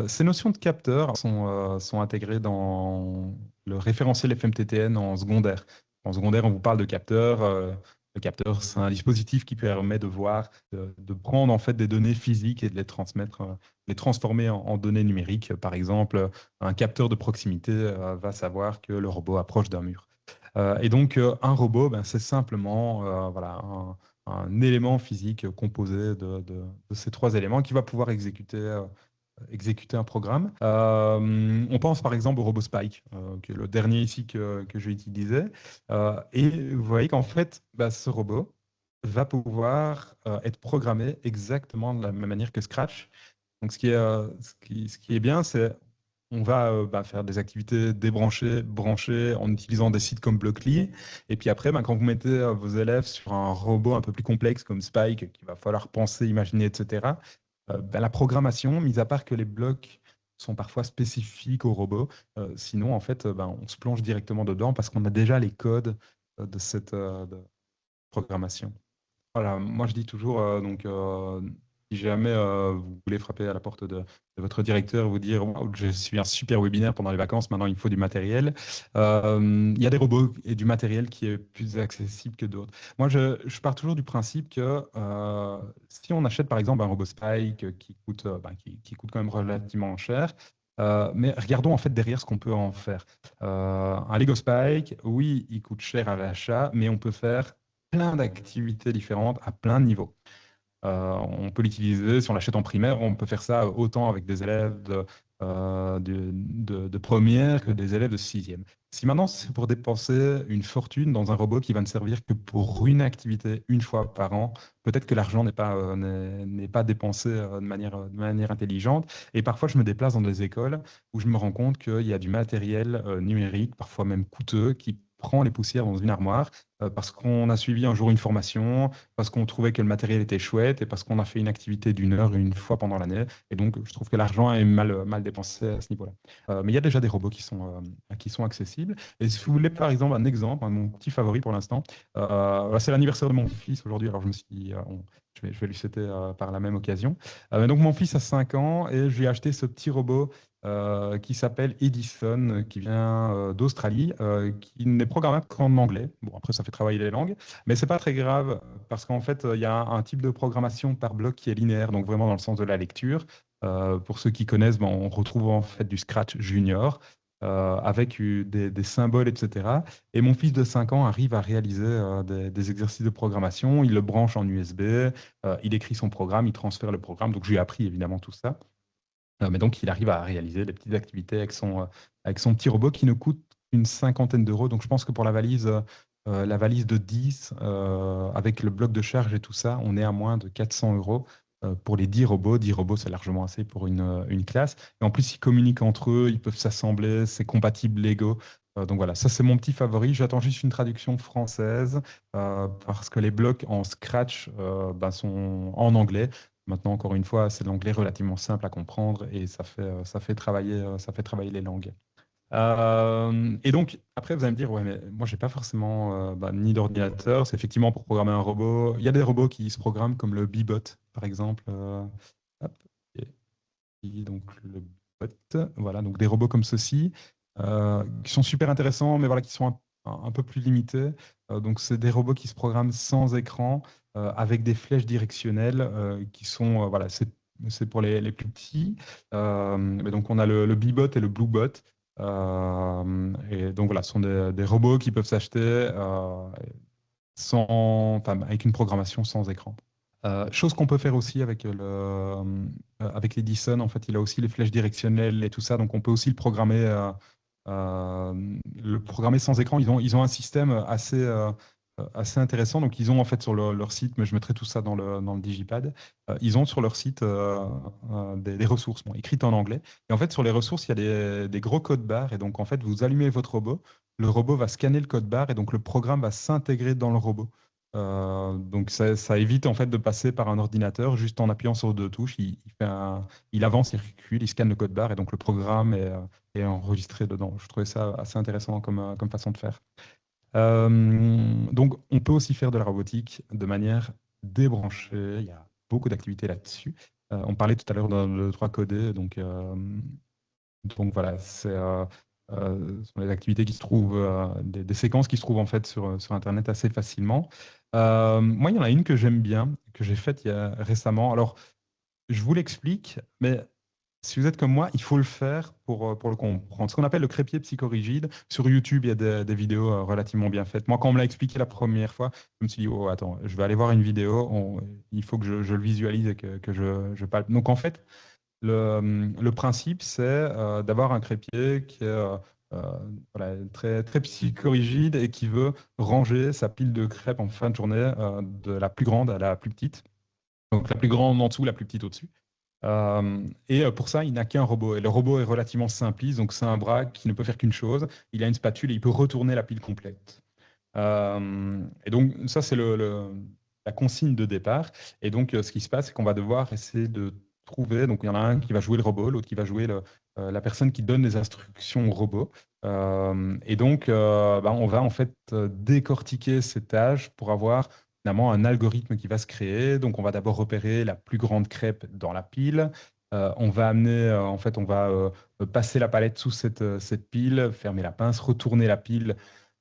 Ces notions de capteurs sont intégrées dans le référentiel FMTTN en secondaire. En secondaire, on vous parle de capteurs. Le capteur, c'est un dispositif qui permet de voir, de prendre en fait des données physiques et de les transmettre, les transformer en données numériques. Par exemple, un capteur de proximité va savoir que le robot approche d'un mur. Et donc, un robot, ben, c'est simplement voilà, un élément physique composé de ces 3 éléments qui va pouvoir exécuter un programme. On pense par exemple au robot Spike, qui est le dernier ici que j'ai utilisé. Et vous voyez qu'en fait, bah, ce robot va pouvoir être programmé exactement de la même manière que Scratch. Donc, ce qui est bien, c'est on va faire des activités débranchées, branchées en utilisant des sites comme Blockly. Et puis après, quand vous mettez vos élèves sur un robot un peu plus complexe comme Spike, qu'il va falloir penser, imaginer, etc., la programmation, mis à part que les blocs sont parfois spécifiques au robot, sinon, en fait, on se plonge directement dedans parce qu'on a déjà les codes de cette programmation. Voilà, moi je dis toujours, donc, Si jamais vous voulez frapper à la porte de votre directeur et vous dire Waouh, je suis un super webinaire pendant les vacances, maintenant il me faut du matériel. Il y a des robots et du matériel qui est plus accessible que d'autres. Moi, je pars toujours du principe que si on achète par exemple un robot Spike qui coûte quand même relativement cher, mais regardons en fait derrière ce qu'on peut en faire. Un Lego Spike, oui, il coûte cher à l'achat, mais on peut faire plein d'activités différentes à plein de niveaux. On peut l'utiliser, si on l'achète en primaire, on peut faire ça autant avec des élèves de première que des élèves de sixième. Si maintenant c'est pour dépenser une fortune dans un robot qui va ne servir que pour une activité une fois par an, peut-être que l'argent n'est pas dépensé de manière intelligente. Et parfois, je me déplace dans des écoles où je me rends compte qu'il y a du matériel numérique, parfois même coûteux, qui prend les poussières dans une armoire parce qu'on a suivi un jour une formation, parce qu'on trouvait que le matériel était chouette et parce qu'on a fait une activité d'une heure une fois pendant l'année. Et donc, je trouve que l'argent est mal dépensé à ce niveau-là. Mais il y a déjà des robots qui sont accessibles. Et si vous voulez, par exemple, un exemple, mon petit favori pour l'instant, c'est l'anniversaire de mon fils aujourd'hui. Alors, je me suis dit, je vais lui souhaiter par la même occasion. Donc, mon fils a 5 ans et je lui ai acheté ce petit robot qui s'appelle Edison, qui vient d'Australie, qui n'est programmable qu'en anglais. Bon, après, ça fait travailler les langues, mais c'est pas très grave parce qu'en fait, il y a un type de programmation par bloc qui est linéaire, donc vraiment dans le sens de la lecture. Pour ceux qui connaissent, on retrouve en fait du Scratch Junior avec des symboles, etc. Et mon fils de 5 ans arrive à réaliser des exercices de programmation. Il le branche en USB, il écrit son programme, il transfère le programme. Donc, je lui ai appris évidemment tout ça. Mais donc, il arrive à réaliser des petites activités avec son petit robot qui ne coûte une cinquantaine d'euros. Donc, je pense que pour la valise de 10, avec le bloc de charge et tout ça, on est à moins de 400 euros pour les 10 robots. 10 robots, c'est largement assez pour une classe. Et en plus, ils communiquent entre eux, ils peuvent s'assembler, c'est compatible Lego. Donc voilà, ça c'est mon petit favori. J'attends juste une traduction française parce que les blocs en Scratch sont en anglais. Maintenant, encore une fois, c'est de l'anglais relativement simple à comprendre et ça fait travailler les langues. Et donc, après, vous allez me dire, ouais, mais moi, j'ai pas forcément ni d'ordinateur. C'est effectivement pour programmer un robot. Il y a des robots qui se programment comme le Bebot, par exemple. Hop, donc le bot, voilà, donc des robots comme ceci, qui sont super intéressants, mais voilà, qui sont un peu plus limités. Donc, c'est des robots qui se programment sans écran, avec des flèches directionnelles qui sont, voilà, c'est pour les plus petits. Mais donc, on a le Bebot et le Bluebot. Et donc, voilà, ce sont des robots qui peuvent s'acheter avec une programmation sans écran. Chose qu'on peut faire aussi avec l'Edison, en fait, il a aussi les flèches directionnelles et tout ça, donc on peut aussi le programmer sans écran. Ils ont un système assez intéressant. Donc, ils ont en fait sur leur site, mais je mettrai tout ça dans le Digipad, ils ont sur leur site des ressources écrites en anglais. Et en fait, sur les ressources, il y a des gros codes barres. Et donc, en fait, vous allumez votre robot, le robot va scanner le code barre et donc le programme va s'intégrer dans le robot. Donc ça évite en fait de passer par un ordinateur juste en appuyant sur deux touches. Il avance, il recule, il scanne le code barre et donc le programme est enregistré dedans. Je trouvais ça assez intéressant comme façon de faire. Donc on peut aussi faire de la robotique de manière débranchée. Il y a beaucoup d'activités là-dessus. On parlait tout à l'heure de 3 codé, donc voilà, ce sont les activités qui se trouvent, des séquences qui se trouvent en fait sur Internet assez facilement. Moi, il y en a une que j'aime bien, que j'ai faite récemment. Alors, je vous l'explique, mais si vous êtes comme moi, il faut le faire pour le comprendre. Ce qu'on appelle le crépier psychorigide. Sur YouTube, il y a des vidéos relativement bien faites. Moi, quand on me l'a expliqué la première fois, je me suis dit, oh, attends, je vais aller voir une vidéo. Il faut que je le visualise et que je palpe. Donc, en fait, le principe, c'est d'avoir un crépier qui est voilà, très, très psychorigide et qui veut ranger sa pile de crêpes en fin de journée de la plus grande à la plus petite. Donc la plus grande en dessous, la plus petite au-dessus. Pour ça, il n'a qu'un robot. Et le robot est relativement simpliste, donc c'est un bras qui ne peut faire qu'une chose. Il a une spatule et il peut retourner la pile complète. Et donc ça, c'est la consigne de départ. Et donc ce qui se passe, c'est qu'on va devoir essayer de trouver. Donc il y en a un qui va jouer le robot, l'autre qui va jouer la personne qui donne les instructions au robot. On va en fait décortiquer ces tâches pour avoir finalement un algorithme qui va se créer. Donc, on va d'abord repérer la plus grande crêpe dans la pile. On va amener, en fait, on va passer la palette sous cette pile, fermer la pince, retourner la pile,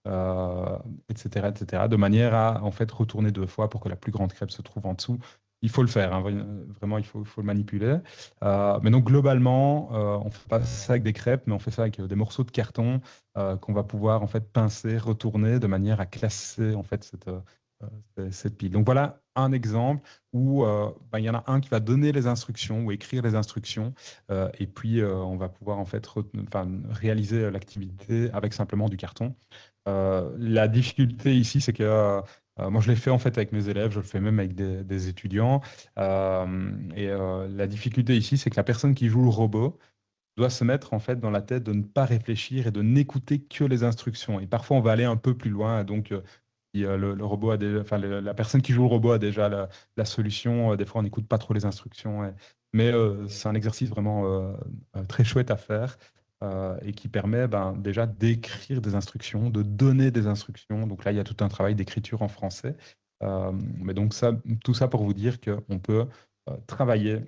etc., etc., de manière à en fait retourner 2 fois pour que la plus grande crêpe se trouve en dessous. Il faut le faire, hein, vraiment, il faut le manipuler. Mais donc globalement, on ne fait pas ça avec des crêpes, mais on fait ça avec des morceaux de carton qu'on va pouvoir en fait pincer, retourner de manière à classer en fait cette pile. Donc voilà un exemple où il y en a un qui va donner les instructions ou écrire les instructions, et puis on va pouvoir en fait réaliser l'activité avec simplement du carton. La difficulté ici, c'est que moi, je l'ai fait en fait avec mes élèves, je le fais même avec des étudiants. La difficulté ici, c'est que la personne qui joue le robot doit se mettre en fait dans la tête de ne pas réfléchir et de n'écouter que les instructions. Et parfois, on va aller un peu plus loin. Donc, si, le robot a enfin, la personne qui joue le robot a déjà la solution. Des fois, on n'écoute pas trop les instructions. Mais c'est un exercice vraiment très chouette à faire et qui permet déjà d'écrire des instructions, de donner des instructions. Donc là, il y a tout un travail d'écriture en français. Mais donc ça, tout ça pour vous dire qu'on peut travailler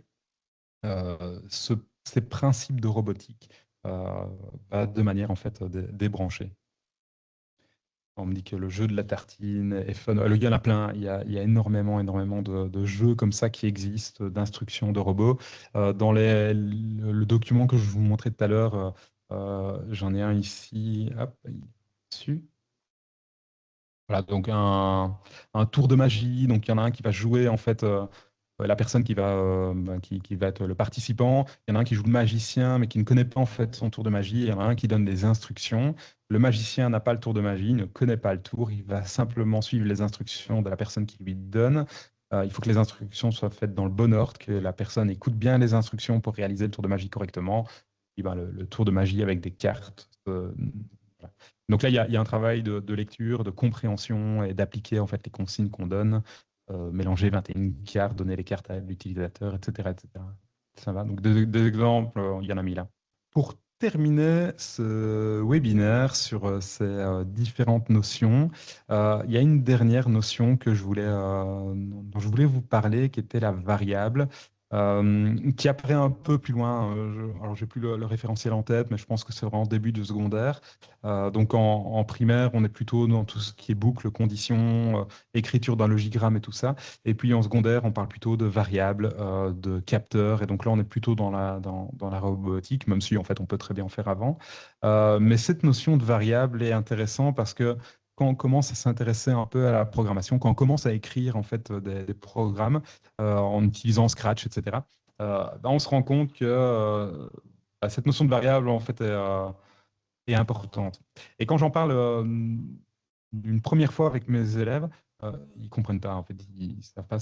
ces principes de robotique de manière en fait débranchée. On me dit que le jeu de la tartine est fun. Il y en a plein. Il y a énormément, énormément de jeux comme ça qui existent, d'instructions de robots. Dans le document que je vous montrais tout à l'heure, j'en ai un ici. Hop, dessus. Voilà, donc un tour de magie. Donc il y en a un qui va jouer en fait la personne qui va être le participant. Il y en a un qui joue le magicien, mais qui ne connaît pas en fait son tour de magie. Il y en a un qui donne des instructions. Le magicien n'a pas le tour de magie, il ne connaît pas le tour. Il va simplement suivre les instructions de la personne qui lui donne. Il faut que les instructions soient faites dans le bon ordre, que la personne écoute bien les instructions pour réaliser le tour de magie correctement. Et le tour de magie avec des cartes. Voilà. Donc là, il y a un travail de lecture, de compréhension et d'appliquer en fait les consignes qu'on donne, mélanger 21 cartes, donner les cartes à l'utilisateur, etc., etc. Ça va. Donc des exemples, il y en a 1000 là. Pour terminer ce webinaire sur ces différentes notions, il y a une dernière notion dont je voulais vous parler, qui était la variable. Qui apparaît un peu plus loin. Alors, j'ai plus le référentiel en tête, mais je pense que c'est vraiment début de secondaire. Donc, en primaire, on est plutôt dans tout ce qui est boucle, condition, écriture d'un logigramme et tout ça. Et puis, en secondaire, on parle plutôt de variables, de capteurs. Et donc là, on est plutôt dans la robotique, même si, en fait, on peut très bien en faire avant. Mais cette notion de variable est intéressante parce que quand on commence à s'intéresser un peu à la programmation, quand on commence à écrire en fait des programmes en utilisant Scratch, etc., on se rend compte que cette notion de variable en fait est importante. Et quand j'en parle une première fois avec mes élèves, ils comprennent pas en fait, ils savent pas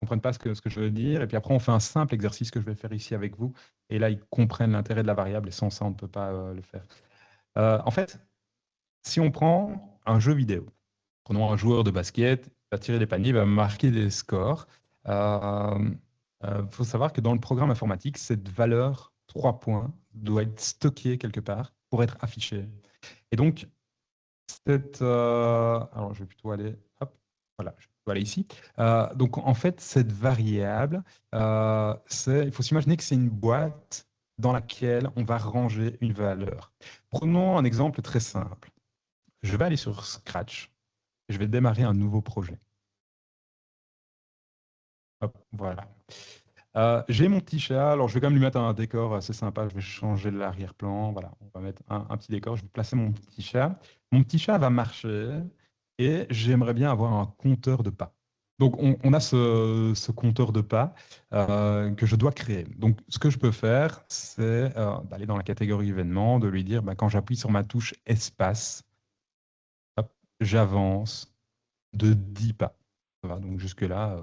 comprennent pas ce que je veux dire. Et puis après, on fait un simple exercice que je vais faire ici avec vous, et là, ils comprennent l'intérêt de la variable. Et sans ça, on ne peut pas le faire. En fait, si on prend un jeu vidéo, prenons un joueur de basket, il va tirer des paniers, il va marquer des scores. Faut savoir que dans le programme informatique, cette valeur 3 points doit être stockée quelque part pour être affichée. Et donc, alors je vais plutôt aller, hop, voilà, je vais plutôt aller ici. Donc en fait, cette variable, il faut s'imaginer que c'est une boîte dans laquelle on va ranger une valeur. Prenons un exemple très simple. Je vais aller sur Scratch et je vais démarrer un nouveau projet. Hop, voilà. J'ai mon petit chat, alors je vais quand même lui mettre un décor assez sympa, je vais changer l'arrière-plan, voilà, on va mettre un petit décor, je vais placer mon petit chat. Mon petit chat va marcher et j'aimerais bien avoir un compteur de pas. Donc on a ce compteur de pas que je dois créer. Donc ce que je peux faire, c'est d'aller dans la catégorie événements, de lui dire quand j'appuie sur ma touche espace, hop, j'avance de 10 pas. Ça va, donc jusque-là,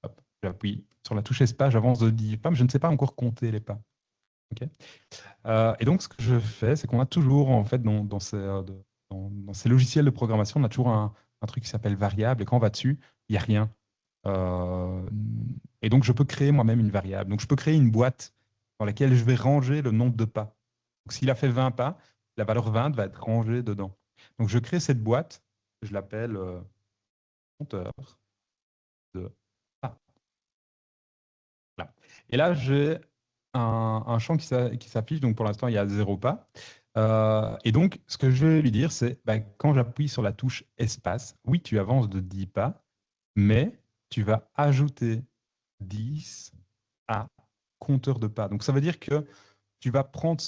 hop, j'appuie sur la touche espace, j'avance de 10 pas, mais je ne sais pas encore compter les pas. Ok. Et donc, ce que je fais, c'est qu'on a toujours, en fait, dans ces logiciels de programmation, on a toujours un truc qui s'appelle variable, et quand on va dessus, il n'y a rien. Euh, et donc, je peux créer moi-même une variable. Donc, je peux créer une boîte dans laquelle je vais ranger le nombre de pas. Donc, s'il a fait 20 pas, la valeur 20 va être rangée dedans. Donc, je crée cette boîte, je l'appelle compteur de pas. Voilà. Et là, j'ai un champ qui s'affiche. Donc, pour l'instant, il y a 0 pas. Et donc, ce que je vais lui dire, c'est bah, quand j'appuie sur la touche espace, oui, tu avances de 10 pas, mais tu vas ajouter 10 à compteur de pas. Donc, ça veut dire que tu vas prendre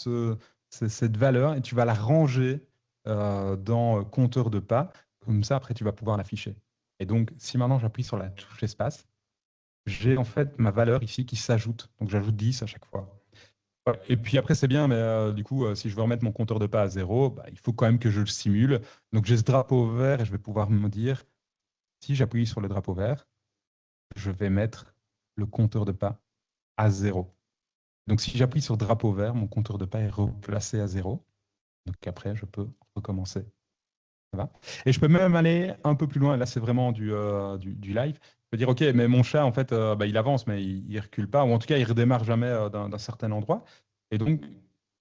cette valeur et tu vas la ranger dans compteur de pas. Comme ça, après, tu vas pouvoir l'afficher. Et donc, si maintenant j'appuie sur la touche espace, j'ai en fait ma valeur ici qui s'ajoute. Donc, j'ajoute 10 à chaque fois. Ouais. Et puis après, c'est bien, mais du coup, si je veux remettre mon compteur de pas à 0, bah, il faut quand même que je le simule. Donc, j'ai ce drapeau vert et je vais pouvoir me dire, si j'appuie sur le drapeau vert, je vais mettre le compteur de pas à 0. Donc, si j'appuie sur drapeau vert, mon compteur de pas est replacé à 0. Donc, après, je peux recommencer. Ça va. Et je peux même aller un peu plus loin. Là, c'est vraiment du live. Je peux dire, OK, mais mon chat, en fait, bah, il avance, mais il ne recule pas, ou en tout cas, il redémarre jamais d'un certain endroit. Et donc,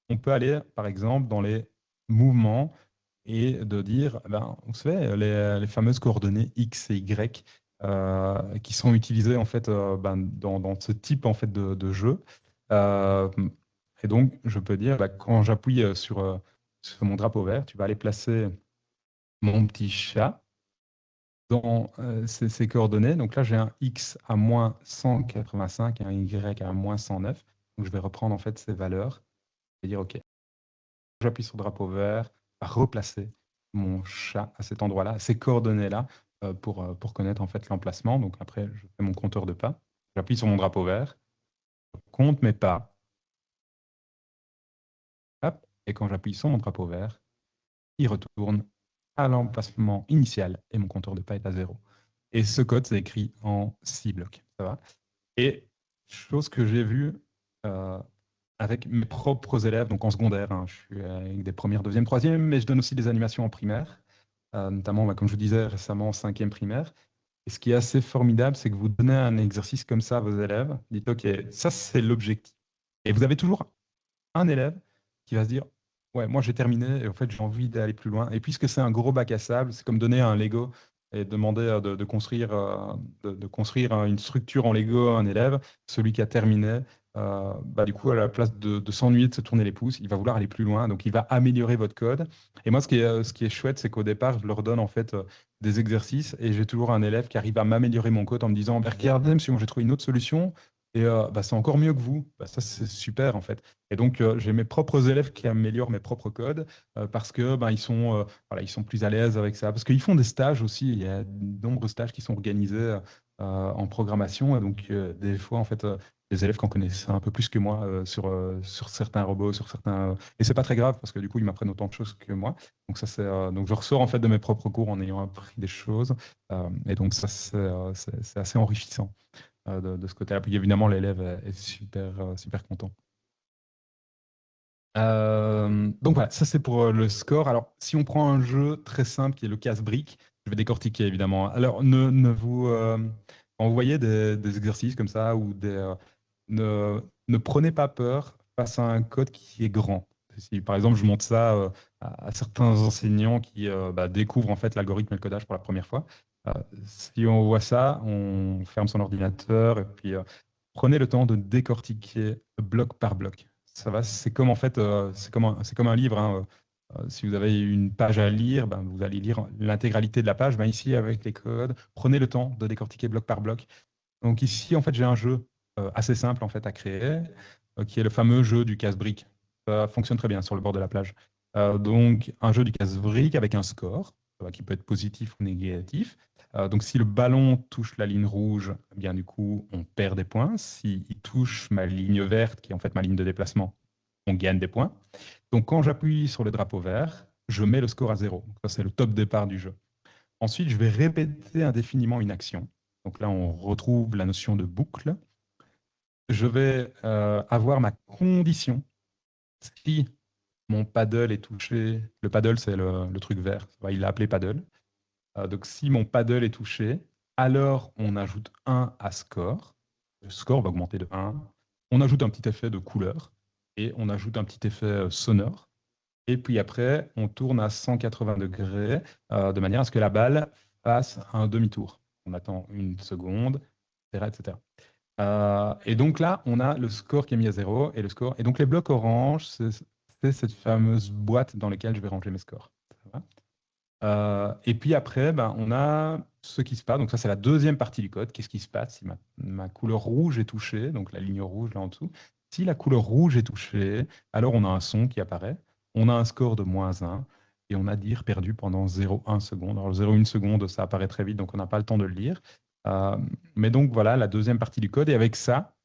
on peut aller, par exemple, dans les mouvements et de dire, ben, vous savez, les fameuses coordonnées X et Y qui sont utilisées en fait ben, dans ce type en fait de jeu. Euh, et donc, je peux dire, bah, quand j'appuie sur mon drapeau vert, tu vas aller placer mon petit chat dans ces coordonnées. Donc là, j'ai un X à moins 185 et un Y à moins 109. Donc, je vais reprendre en fait ces valeurs et dire, OK, j'appuie sur le drapeau vert, à replacer mon chat à cet endroit-là, à ces coordonnées-là, pour connaître en fait l'emplacement. Donc après, je fais mon compteur de pas. J'appuie sur mon drapeau vert, je compte mes pas. Hop, et quand j'appuie sur mon drapeau vert, il retourne à l'emplacement initial et mon compteur de pas est à 0. Et ce code, c'est écrit en 6 blocs. Ça va. Et chose que j'ai vue avec mes propres élèves, donc en secondaire, hein, je suis avec des premières, deuxième, troisième, mais je donne aussi des animations en primaire, notamment, bah, comme je vous disais récemment, en cinquième primaire. Et ce qui est assez formidable, c'est que vous donnez un exercice comme ça à vos élèves, dites, OK, ça c'est l'objectif. Et vous avez toujours un élève qui va se dire, ouais, moi j'ai terminé et en fait j'ai envie d'aller plus loin. Et puisque c'est un gros bac à sable, c'est comme donner un Lego et demander de construire, de construire une structure en Lego à un élève. Celui qui a terminé, bah, du coup, à la place de s'ennuyer, de se tourner les pouces, il va vouloir aller plus loin. Donc, il va améliorer votre code. Et moi, ce qui est chouette, c'est qu'au départ, je leur donne en fait des exercices et j'ai toujours un élève qui arrive à m'améliorer mon code en me disant, bah, regardez, monsieur, moi j'ai trouvé une autre solution. Et bah, c'est encore mieux que vous. Bah, ça, c'est super en fait. Et donc, j'ai mes propres élèves qui améliorent mes propres codes parce que ben, voilà, ils sont plus à l'aise avec ça. Parce qu'ils font des stages aussi. Il y a de nombreux stages qui sont organisés en programmation. Et donc, des fois, en fait, les élèves qui en connaissent un peu plus que moi sur certains robots, sur certains. Et c'est pas très grave parce que du coup, ils m'apprennent autant de choses que moi. Donc, ça, donc, je ressors en fait de mes propres cours en ayant appris des choses. Et donc, ça, c'est assez enrichissant de ce côté-là. Puis évidemment, l'élève est super, super content. Donc voilà, ça c'est pour le score. Alors, si on prend un jeu très simple qui est le casse-brique, je vais décortiquer évidemment. Alors, quand vous voyez des exercices comme ça ou ne prenez pas peur face à un code qui est grand. Si par exemple je montre ça à certains enseignants qui bah, découvrent en fait l'algorithme et le codage pour la première fois, euh, si on voit ça, on ferme son ordinateur et puis prenez le temps de décortiquer bloc par bloc. Ça va, c'est comme en fait, c'est comme un livre, hein. Si vous avez une page à lire, ben, vous allez lire l'intégralité de la page. Ben, ici, avec les codes, prenez le temps de décortiquer bloc par bloc. Donc ici, en fait, j'ai un jeu assez simple en fait à créer, qui est le fameux jeu du casse-brique. Ça fonctionne très bien sur le bord de la plage. Donc un jeu du casse-brique avec un score qui peut être positif ou négatif. Donc si le ballon touche la ligne rouge, eh bien du coup, on perd des points. S'il touche ma ligne verte, qui est en fait ma ligne de déplacement, on gagne des points. Donc quand j'appuie sur le drapeau vert, je mets le score à 0. Donc, ça, c'est le top départ du jeu. Ensuite, je vais répéter indéfiniment une action. Donc là, on retrouve la notion de boucle. Je vais avoir ma condition. Si mon paddle est touché, le paddle, c'est le truc vert, il l'a appelé paddle. Donc si mon paddle est touché, alors on ajoute 1 à score. Le score va augmenter de 1. On ajoute un petit effet de couleur et on ajoute un petit effet sonore. Et puis après, on tourne à 180 degrés de manière à ce que la balle fasse un demi-tour. on attend une seconde, etc., etc. Et donc là, on a le score qui est mis à 0 et le score. Et donc les blocs orange, c'est cette fameuse boîte dans laquelle je vais ranger mes scores. Ça va. Et puis après, ben, on a ce qui se passe. Donc ça, c'est la deuxième partie du code. Qu'est-ce qui se passe si ma couleur rouge est touchée, donc la ligne rouge là en dessous. Si la couleur rouge est touchée, alors on a un son qui apparaît. On a un score de -1 et on a dire perdu pendant 0,1 seconde. Alors 0,1 seconde, ça apparaît très vite, donc on n'a pas le temps de le lire. Mais donc voilà la deuxième partie du code. Et avec ça,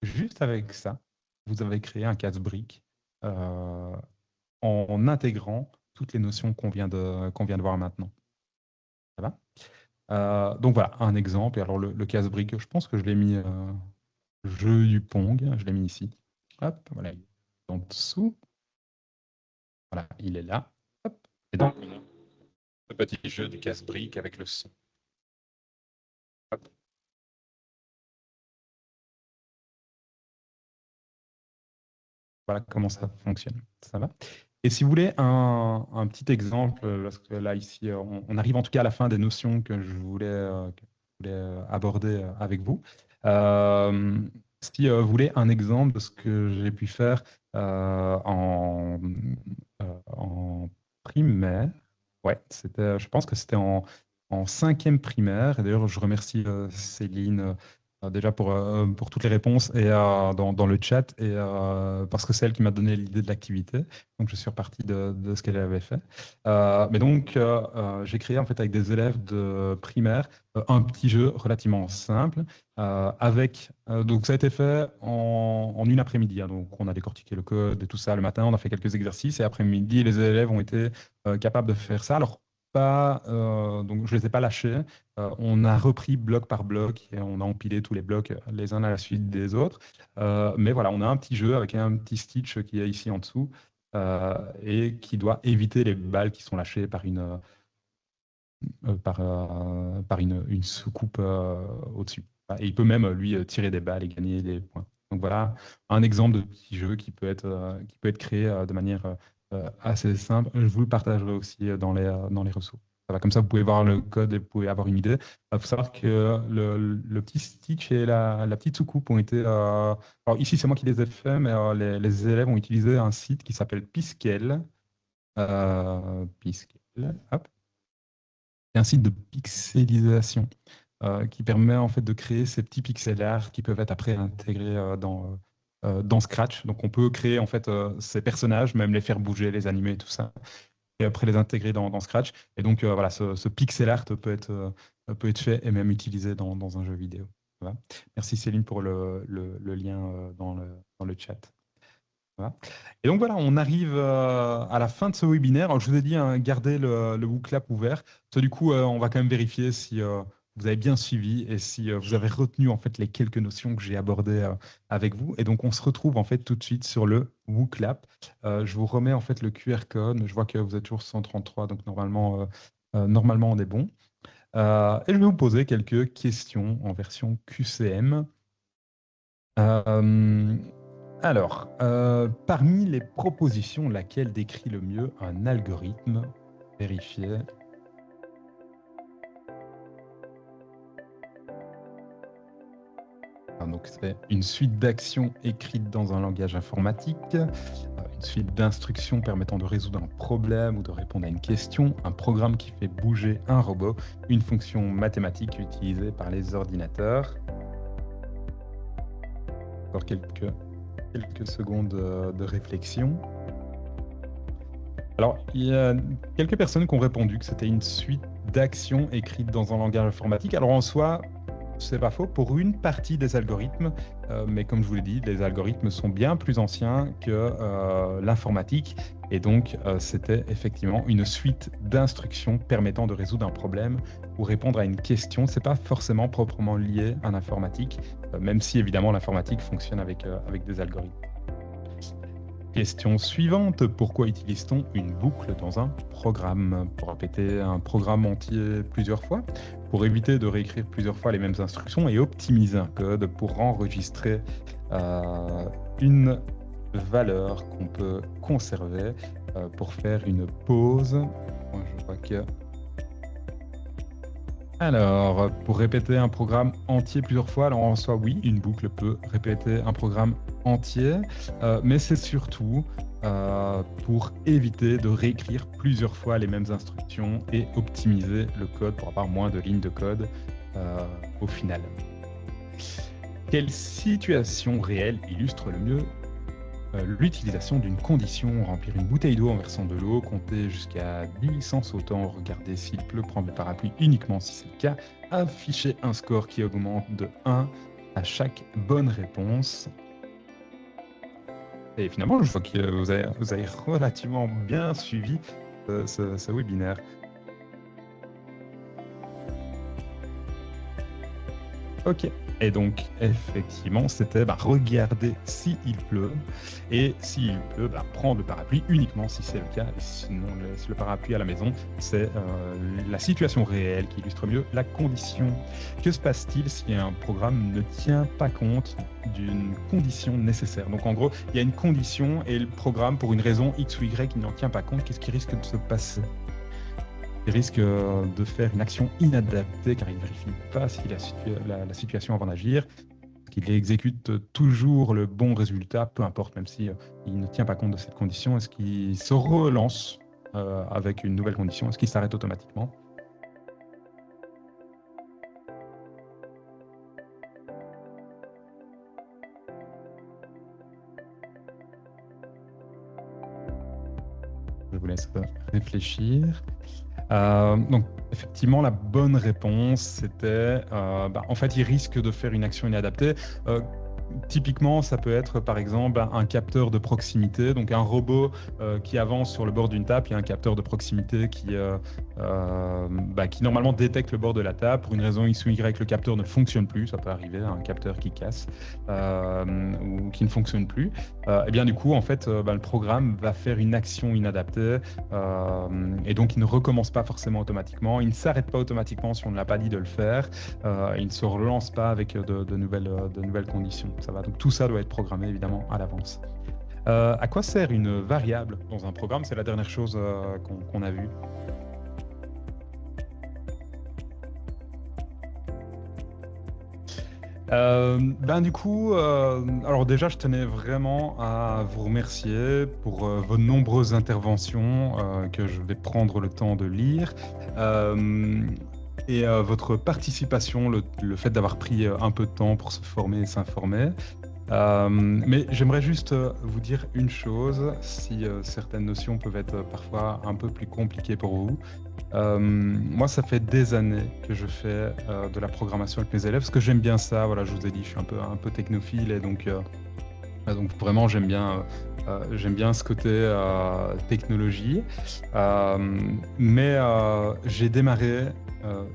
juste avec ça, vous avez créé un casse-brique en intégrant toutes les notions qu'on vient de voir maintenant. Ça va. Donc voilà, un exemple. Et alors le casse-brique, je pense que je l'ai mis jeu du Pong, je l'ai mis ici. Hop, voilà, il est en dessous. Voilà, il est là. Hop. Et donc, on a le petit jeu du casse-brique avec le son. Hop. Voilà comment ça fonctionne. Ça va. Et si vous voulez un petit exemple, parce que là, ici, on arrive en tout cas à la fin des notions que je voulais aborder avec vous. Si vous voulez un exemple de ce que j'ai pu faire en primaire, ouais, je pense que c'était en 5e primaire. Et d'ailleurs, je remercie Céline déjà pour toutes les réponses et dans le chat, et parce que c'est elle qui m'a donné l'idée de l'activité. Donc, je suis reparti de ce qu'elle avait fait. Mais donc, j'ai créé en fait avec des élèves de primaire un petit jeu relativement simple. Donc, ça a été fait en une après-midi. Hein. Donc, on a décortiqué le code et tout ça le matin. On a fait quelques exercices et après-midi, les élèves ont été capables de faire ça. Alors, donc je ne les ai pas lâchés. On a repris bloc par bloc et on a empilé tous les blocs les uns à la suite des autres. Mais voilà, on a un petit jeu avec un petit Stitch qui est ici en dessous et qui doit éviter les balles qui sont lâchées par une soucoupe au-dessus. Et il peut même, lui, tirer des balles et gagner des points. Donc voilà un exemple de petit jeu qui peut être créé de manière assez simple. Je vous le partagerai aussi dans les ressources. Ça va, comme ça, vous pouvez voir le code et vous pouvez avoir une idée. Il faut savoir que le petit Stitch et la petite soucoupe ont été... alors ici, c'est moi qui les ai faits, mais les élèves ont utilisé un site qui s'appelle Piskel. Piskel, hop. C'est un site de pixelisation qui permet en fait de créer ces petits pixel art qui peuvent être après intégrés dans Scratch. Donc on peut créer en fait ces personnages, même les faire bouger, les animer, tout ça, et après les intégrer dans Scratch. Et donc voilà, ce pixel art peut être fait et même utilisé dans un jeu vidéo. Voilà. Merci Céline pour le lien dans le chat. Voilà. Et donc voilà, on arrive à la fin de ce webinaire. Alors, je vous ai dit, hein, gardez le WooClap ouvert. Du coup, on va quand même vérifier si vous avez bien suivi et si vous avez retenu en fait les quelques notions que j'ai abordées avec vous. Et donc, on se retrouve en fait tout de suite sur le WooClap. Je vous remets en fait le QR code. Je vois que vous êtes toujours 133, donc normalement on est bon. Et je vais vous poser quelques questions en version QCM. Alors, parmi les propositions, laquelle décrit le mieux un algorithme? Vérifier. Donc, c'est une suite d'actions écrites dans un langage informatique, une suite d'instructions permettant de résoudre un problème ou de répondre à une question, un programme qui fait bouger un robot, une fonction mathématique utilisée par les ordinateurs. Encore quelques secondes de réflexion. Alors, il y a quelques personnes qui ont répondu que c'était une suite d'actions écrites dans un langage informatique. Alors, en soi, c'est pas faux pour une partie des algorithmes, mais comme je vous l'ai dit, les algorithmes sont bien plus anciens que l'informatique. Et donc, c'était effectivement une suite d'instructions permettant de résoudre un problème ou répondre à une question. C'est pas forcément proprement lié à l'informatique, même si évidemment l'informatique fonctionne avec des algorithmes. Question suivante, pourquoi utilise-t-on une boucle dans un programme? Pour répéter un programme entier plusieurs fois, pour éviter de réécrire plusieurs fois les mêmes instructions et optimiser un code pour enregistrer une valeur qu'on peut conserver pour faire une pause. Je vois que... Alors, pour répéter un programme entier plusieurs fois, alors en soi, oui, une boucle peut répéter un programme entier, mais c'est surtout pour éviter de réécrire plusieurs fois les mêmes instructions et optimiser le code pour avoir moins de lignes de code au final. Quelle situation réelle illustre le mieux l'utilisation d'une condition? Remplir une bouteille d'eau en versant de l'eau, compter jusqu'à 10 sans sautant, regarder s'il pleut, prendre le parapluie uniquement si c'est le cas, afficher un score qui augmente de 1 à chaque bonne réponse. Et finalement, je vois que vous avez relativement bien suivi ce webinaire. Ok. Et donc, effectivement, c'était regarder s'il pleut. Et s'il pleut, prendre le parapluie uniquement si c'est le cas. Et sinon, laisse le parapluie à la maison. C'est la situation réelle qui illustre mieux la condition. Que se passe-t-il si un programme ne tient pas compte d'une condition nécessaire? Donc, en gros, il y a une condition et le programme, pour une raison X ou Y, il n'en tient pas compte. Qu'est-ce qui risque de se passer? Il risque de faire une action inadaptée car il ne vérifie pas si la situation avant d'agir, qu'il exécute toujours le bon résultat, peu importe, même si il ne tient pas compte de cette condition. Est-ce qu'il se relance avec une nouvelle condition? Est-ce qu'il s'arrête automatiquement? Je vous laisse réfléchir. Donc, effectivement, la bonne réponse, c'était, en fait, il risque de faire une action inadaptée. Typiquement, ça peut être par exemple un capteur de proximité, donc un robot qui avance sur le bord d'une table. Il y a un capteur de proximité qui normalement détecte le bord de la table. Pour une raison X ou Y, le capteur ne fonctionne plus. Ça peut arriver, un capteur qui casse ou qui ne fonctionne plus. Et bien du coup, en fait, le programme va faire une action inadaptée et donc il ne recommence pas forcément automatiquement. Il ne s'arrête pas automatiquement si on ne l'a pas dit de le faire. Il ne se relance pas avec de nouvelles conditions. Ça va. Donc tout ça doit être programmé évidemment à l'avance. À quoi sert une variable dans un programme? C'est la dernière chose qu'on a vue. Du coup, alors déjà, je tenais vraiment à vous remercier pour vos nombreuses interventions que je vais prendre le temps de lire. Et votre participation, le fait d'avoir pris un peu de temps pour se former et s'informer. Mais j'aimerais juste vous dire une chose, si certaines notions peuvent être parfois un peu plus compliquées pour vous. Moi, ça fait des années que je fais de la programmation avec mes élèves, parce que j'aime bien ça. Voilà, je vous ai dit, je suis un peu technophile, et donc vraiment j'aime bien ce côté technologie. Mais j'ai démarré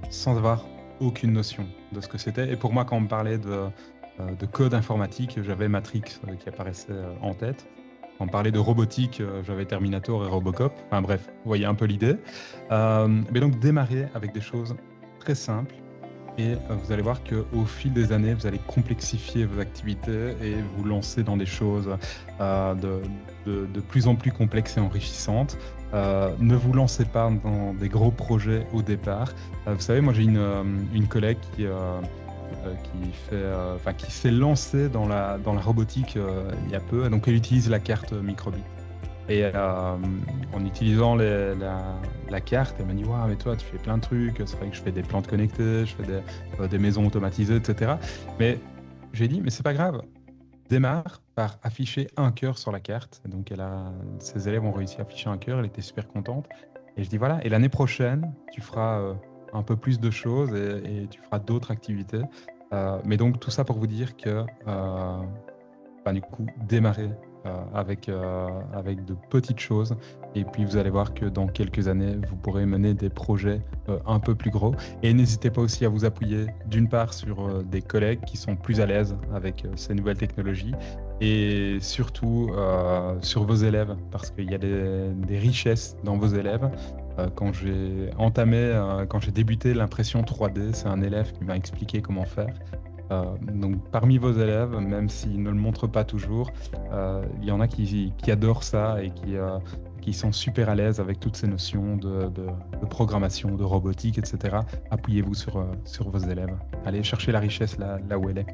sans avoir aucune notion de ce que c'était. Et pour moi, quand on me parlait de code informatique, j'avais Matrix qui apparaissait en tête. Quand on parlait de robotique, j'avais Terminator et Robocop. Enfin bref, vous voyez un peu l'idée. Mais donc démarrer avec des choses très simples. Et vous allez voir qu'au fil des années, vous allez complexifier vos activités et vous lancer dans des choses de plus en plus complexes et enrichissantes. Ne vous lancez pas dans des gros projets au départ. Vous savez, moi j'ai une collègue qui s'est lancée dans la robotique il y a peu. Donc elle utilise la carte microbit. Et en utilisant la carte, elle m'a dit « mais toi, tu fais plein de trucs, c'est vrai que je fais des plantes connectées, je fais des maisons automatisées, etc. » Mais j'ai dit « Mais c'est pas grave, démarre par afficher un cœur sur la carte. » Donc ses élèves ont réussi à afficher un cœur, elle était super contente. Et je dis « Voilà, et l'année prochaine, tu feras un peu plus de choses et tu feras d'autres activités. » Mais donc tout ça pour vous dire que du coup, démarrer avec de petites choses, et puis vous allez voir que dans quelques années vous pourrez mener des projets un peu plus gros. Et n'hésitez pas aussi à vous appuyer d'une part sur des collègues qui sont plus à l'aise avec ces nouvelles technologies, et surtout sur vos élèves, parce qu'il y a des richesses dans vos élèves. Quand j'ai débuté l'impression 3D, c'est un élève qui m'a expliqué comment faire. Donc parmi vos élèves, même s'ils ne le montrent pas toujours, il y en a qui adorent ça et qui sont super à l'aise avec toutes ces notions de programmation, de robotique, etc. Appuyez-vous sur vos élèves. Allez chercher la richesse là où elle est.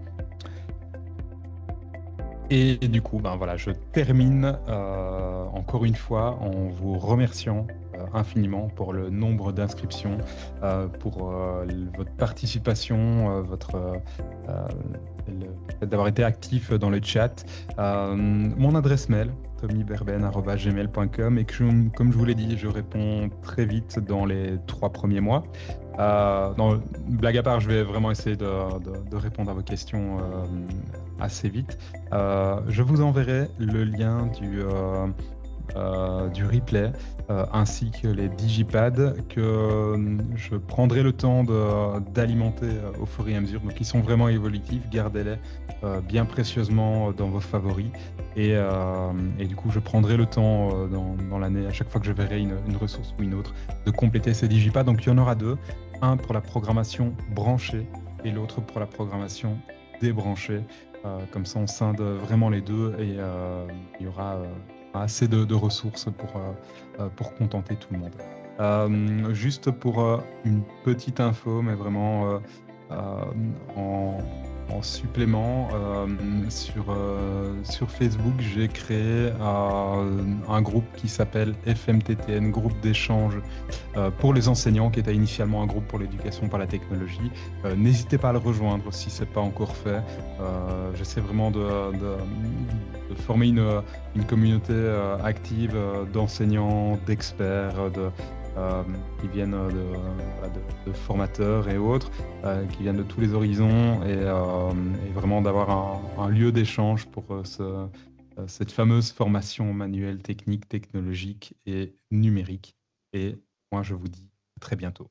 Et du coup, ben voilà, je termine encore une fois en vous remerciant infiniment pour le nombre d'inscriptions, pour votre participation, le fait d'avoir été actif dans le chat. Mon adresse mail, tommyberben@gmail.com, et comme je vous l'ai dit, je réponds très vite dans les 3 premiers mois. Non, blague à part, je vais vraiment essayer de répondre à vos questions assez vite. Je vous enverrai le lien du replay ainsi que les digipads que je prendrai le temps d'alimenter au fur et à mesure. Donc ils sont vraiment évolutifs, gardez-les bien précieusement dans vos favoris. Et du coup, je prendrai le temps dans l'année, à chaque fois que je verrai une ressource ou une autre, de compléter ces digipads. Donc il y en aura 2, un pour la programmation branchée et l'autre pour la programmation débranchée. Comme ça, on scinde vraiment les deux et il y aura assez de ressources pour contenter tout le monde. Juste pour une petite info, mais vraiment en supplément, sur Facebook, j'ai créé un groupe qui s'appelle FMTTN, groupe d'échange pour les enseignants, qui était initialement un groupe pour l'éducation par la technologie. N'hésitez pas à le rejoindre si ce n'est pas encore fait. J'essaie vraiment de former une communauté active d'enseignants, d'experts, qui viennent de formateurs et autres, qui viennent de tous les horizons, et vraiment d'avoir un lieu d'échange pour cette fameuse formation manuelle, technique, technologique et numérique. Et moi, je vous dis à très bientôt.